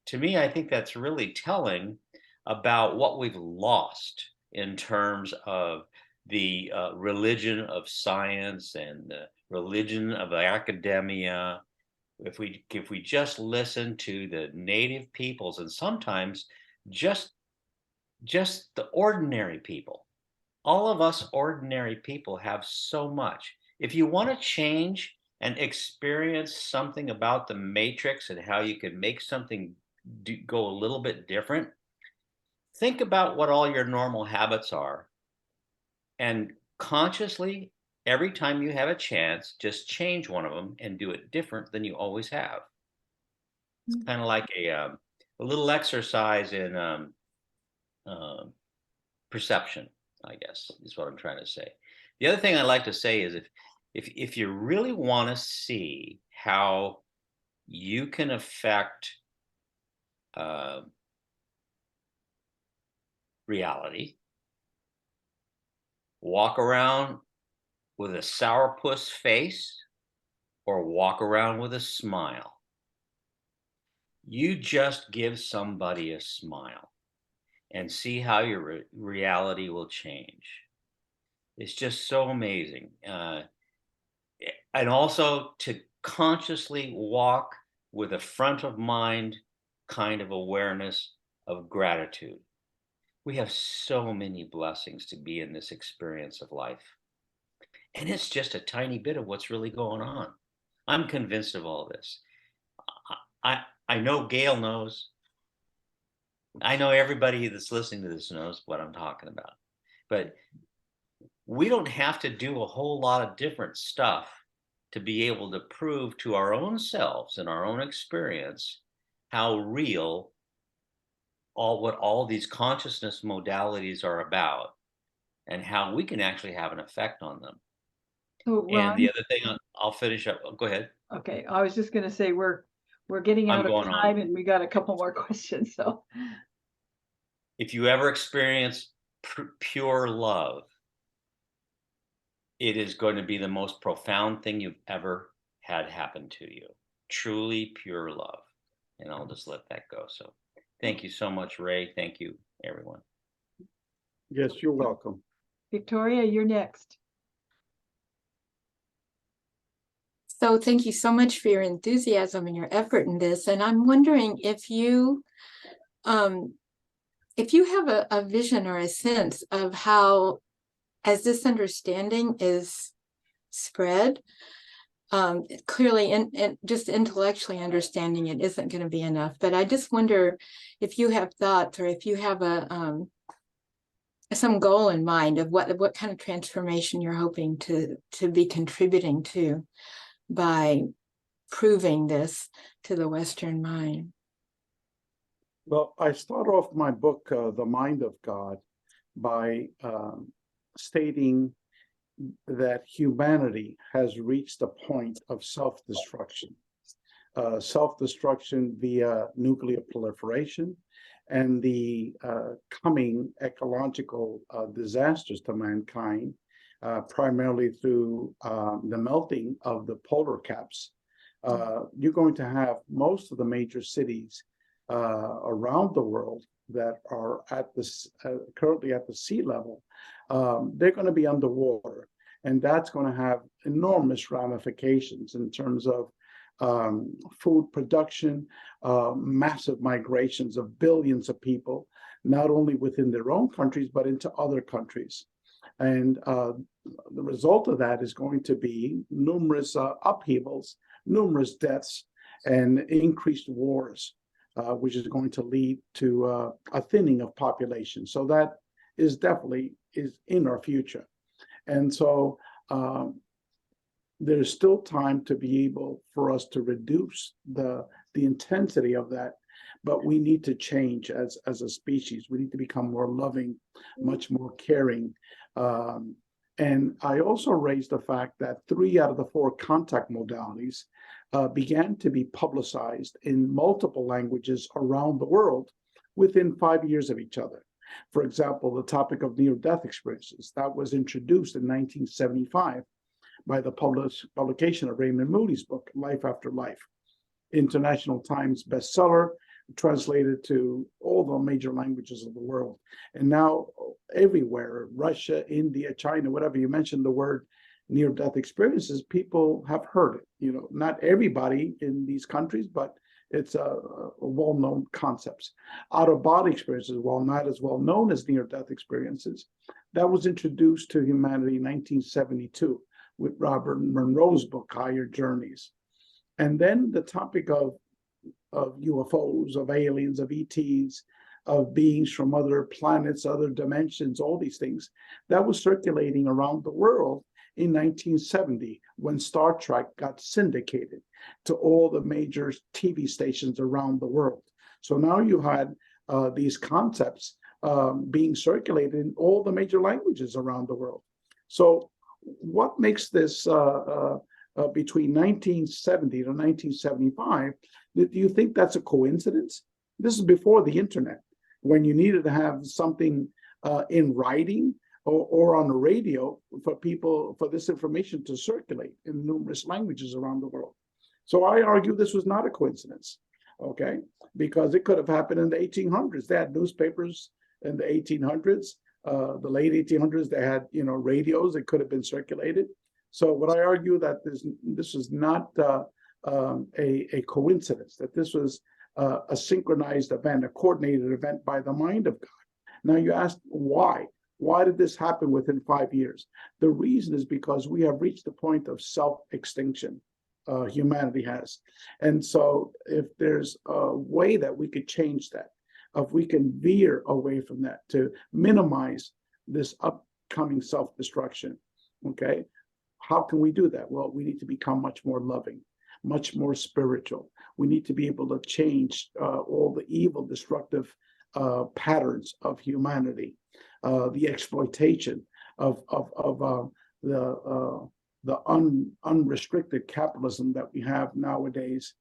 To me, I think that's really telling about what we've lost in terms of the religion of science and the religion of academia. If we just listen to the native peoples, and sometimes just the ordinary people, all of us ordinary people have so much. If you want to change and experience something about the matrix and how you can make something go a little bit different, think about what all your normal habits are, and consciously, every time you have a chance, just change one of them and do it different than you always have. It's kind of like a little exercise in perception, I guess, is what I'm trying to say. The other thing I like to say is if you really want to see how you can affect reality, walk around with a sourpuss face or walk around with a smile. You just give somebody a smile and see how your reality will change. It's just so amazing. And also to consciously walk with a front of mind kind of awareness of gratitude. We have so many blessings to be in this experience of life. And it's just a tiny bit of what's really going on. I'm convinced of all this. I know Gail knows. I know everybody that's listening to this knows what I'm talking about. But we don't have to do a whole lot of different stuff to be able to prove to our own selves and our own experience how real what all these consciousness modalities are about and how we can actually have an effect on them. So, Ron, and the other thing, I'll finish up. Go ahead. Okay, I was just going to say we're getting out of time and we got a couple more questions. So if you ever experience pure love, it is going to be the most profound thing you've ever had happen to you. Truly pure love. And I'll just let that go. So thank you so much, Ray. Thank you, everyone. Yes, you're welcome. Victoria, you're next. So thank you so much for your enthusiasm and your effort in this. And I'm wondering if you have a vision or a sense of how, as this understanding is spread, clearly and just intellectually understanding it isn't going to be enough. But I just wonder if you have thoughts or if you have some goal in mind of what kind of transformation you're hoping to be contributing to by proving this to the Western mind. Well, I start off my book, The Mind of God, by stating that humanity has reached a point of self-destruction. Self-destruction via nuclear proliferation and the coming ecological disasters to mankind, primarily through the melting of the polar caps. You're going to have most of the major cities around the world that are at this currently at the sea level. They're going to be underwater, and that's going to have enormous ramifications in terms of food production, massive migrations of billions of people, not only within their own countries, but into other countries. And the result of that is going to be numerous upheavals, numerous deaths, and increased wars, which is going to lead to a thinning of population. So that is definitely is in our future. And so there's still time to be able for us to reduce the intensity of that, but we need to change as a species. We need to become more loving, much more caring. And I also raised the fact that 3 out of the 4 contact modalities began to be publicized in multiple languages around the world within 5 years of each other. For example, the topic of near-death experiences, that was introduced in 1975 by the publication of Raymond Moody's book, Life After Life. International Times bestseller, translated to all the major languages of the world. And now everywhere, Russia, India, China, whatever, you mentioned the word near-death experiences, people have heard it. You know, not everybody in these countries, but it's a well-known concepts. Out-of-body experiences, while not as well known as near-death experiences, that was introduced to humanity in 1972 with Robert Monroe's book, Higher Journeys. And then the topic of UFOs, of aliens, of ETs, of beings from other planets, other dimensions, all these things, that was circulating around the world in 1970 when Star Trek got syndicated to all the major TV stations around the world. So now you had these concepts being circulated in all the major languages around the world. So what makes this between 1970 to 1975, do you think that's a coincidence? This is before the internet, when you needed to have something in writing or on the radio for people, for this information to circulate in numerous languages around the world. So I argue this was not a coincidence, okay? Because it could have happened in the 1800s. They had newspapers in the 1800s, the late 1800s, they had, you know, radios that could have been circulated. So what I argue that this is not a coincidence, that this was a synchronized event, a coordinated event by the mind of God. Now you ask why? Why did this happen within 5 years? The reason is because we have reached the point of self-extinction. Humanity has. And so if there's a way that we could change that, if we can veer away from that to minimize this upcoming self-destruction, okay? How can we do that? Well, we need to become much more loving, much more spiritual. We need to be able to change all the evil, destructive patterns of humanity, the exploitation of the unrestricted capitalism that we have nowadays,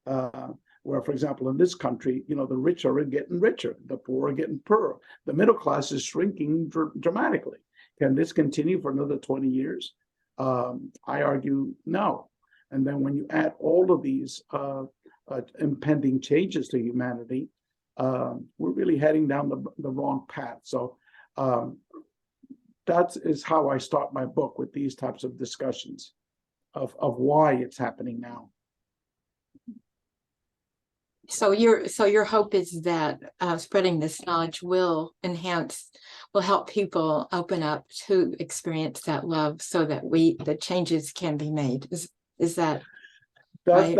where, for example, in this country, you know, the rich are getting richer, the poor are getting poorer, the middle class is shrinking dramatically. Can this continue for another 20 years? I argue no. And then when you add all of these impending changes to humanity, we're really heading down the wrong path. So that is how I start my book, with these types of discussions of why it's happening now. So your hope is that spreading this knowledge will help people open up to experience that love, so that the changes can be made. Is that right?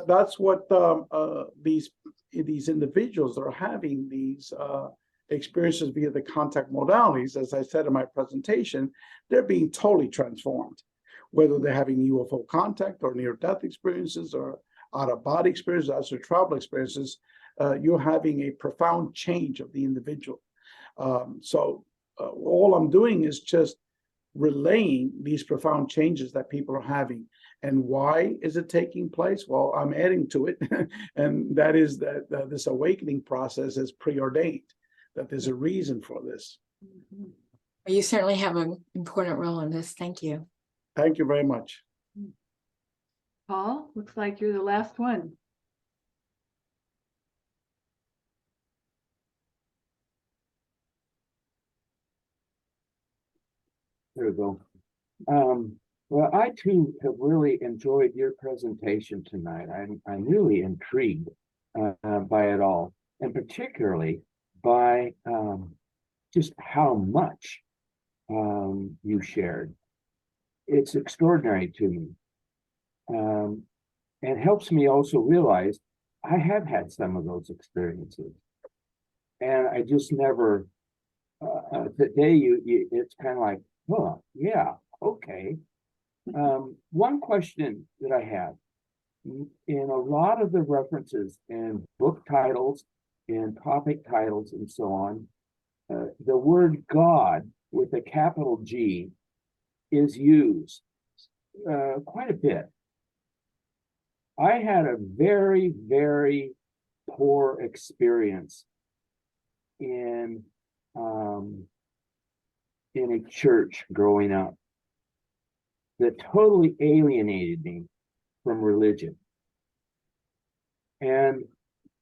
That's what these individuals that are having these experiences via the contact modalities, as I said in my presentation, they're being totally transformed, whether they're having UFO contact or near-death experiences or out-of-body experiences, astral travel experiences. You're having a profound change of the individual. So all I'm doing is just relaying these profound changes that people are having. And why is it taking place? Well, I'm adding to it, and that is that this awakening process is preordained, that there's a reason for this. You certainly have an important role in this. Thank you. Thank you very much. Paul, looks like you're the last one. There we go. Well, I too have really enjoyed your presentation tonight. I'm really intrigued by it all, and particularly by just how much you shared. It's extraordinary to me. And helps me also realize I have had some of those experiences. And I just never, today it's kind of like, oh, yeah, okay. One question that I have, in a lot of the references in book titles, in topic titles, and so on, the word God with a capital G is used quite a bit. I had a very, very poor experience in a church growing up that totally alienated me from religion. And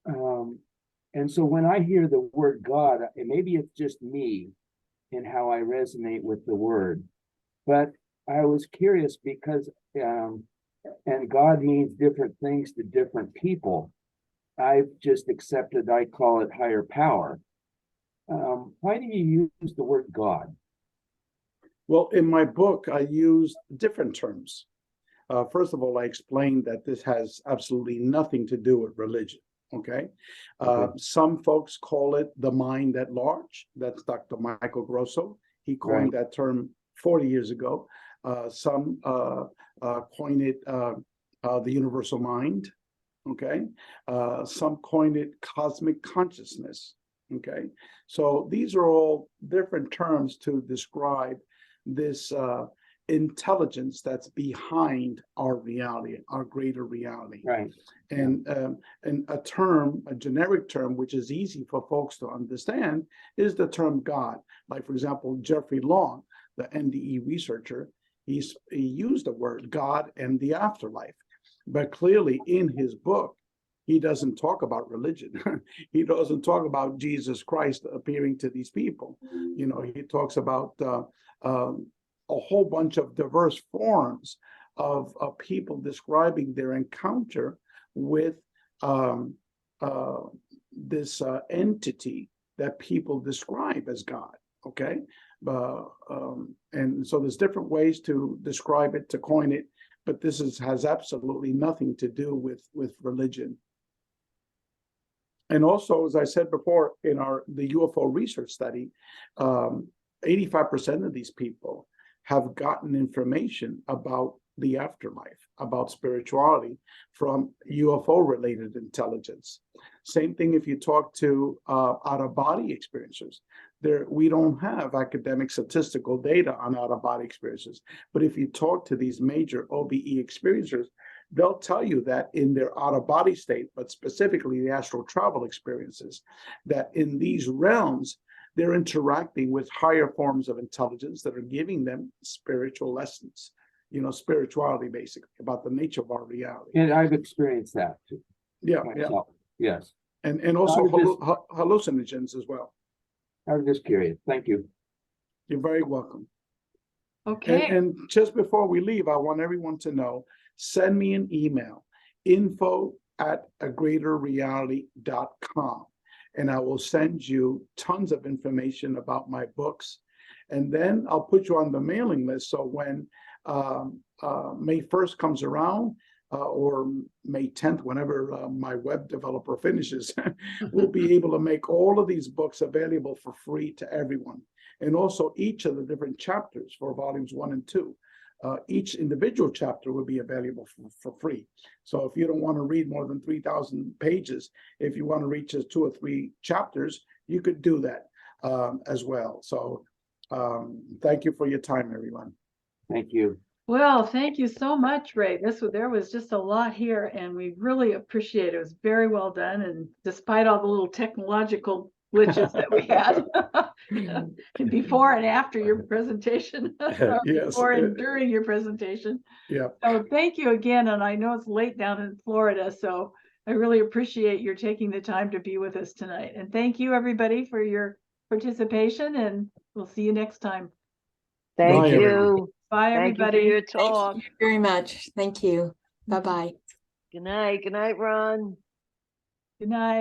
so when I hear the word God, and maybe it's just me and how I resonate with the word, but I was curious because and God means different things to different people. I've just accepted, I call it higher power. Why do you use the word God? Well, in my book, I used different terms. First of all, I explained that this has absolutely nothing to do with religion. Okay. Some folks call it the mind at large. That's Dr. Michael Grosso. He coined that term 40 years ago. Some coined it the universal mind. Okay. Some coined it cosmic consciousness. Okay. So these are all different terms to describe this intelligence that's behind our reality, our greater reality. Right. And a term, a generic term, which is easy for folks to understand, is the term God. Like, for example, Jeffrey Long, the NDE researcher, he used the word God and the afterlife. But clearly in his book, he doesn't talk about religion. He doesn't talk about Jesus Christ appearing to these people. You know, he talks about a whole bunch of diverse forms of people describing their encounter with this entity that people describe as God. Okay. And so there's different ways to describe it, to coin it, but this has absolutely nothing to do with religion. And also, as I said before, in the UFO research study, 85% of these people have gotten information about the afterlife, about spirituality from UFO-related intelligence. Same thing if you talk to out-of-body experiencers. We don't have academic statistical data on out-of-body experiences, but if you talk to these major OBE experiencers, they'll tell you that in their out-of-body state, but specifically the astral travel experiences, that in these realms, they're interacting with higher forms of intelligence that are giving them spiritual lessons, you know, spirituality, basically, about the nature of our reality. And I've experienced that too. Yeah, myself. Yes. And also hallucinogens as well. I was just curious. Thank you. You're very welcome. Okay. And just before we leave, I want everyone to know, send me an email, info@agreaterreality.com. And I will send you tons of information about my books. And then I'll put you on the mailing list. So when May 1st comes around, or May 10th, whenever my web developer finishes, we'll be able to make all of these books available for free to everyone. And also each of the different chapters for volumes 1 and 2. Each individual chapter will be available for free. So if you don't want to read more than 3,000 pages, if you want to read just 2 or 3 chapters, you could do that as well. So thank you for your time, everyone. Thank you. Well, thank you so much, Ray. There was just a lot here, and we really appreciate it. It was very well done, and despite all the little technological glitches that we had before and after your presentation, Yes. before and during your presentation. Yeah. So thank you again, and I know it's late down in Florida, so I really appreciate your taking the time to be with us tonight. And thank you, everybody, for your participation, and we'll see you next time. Thank you. Everyone. Bye, Thank everybody. you for your talk. Thank you very much. Thank you. Bye-bye. Good night. Good night, Ron. Good night.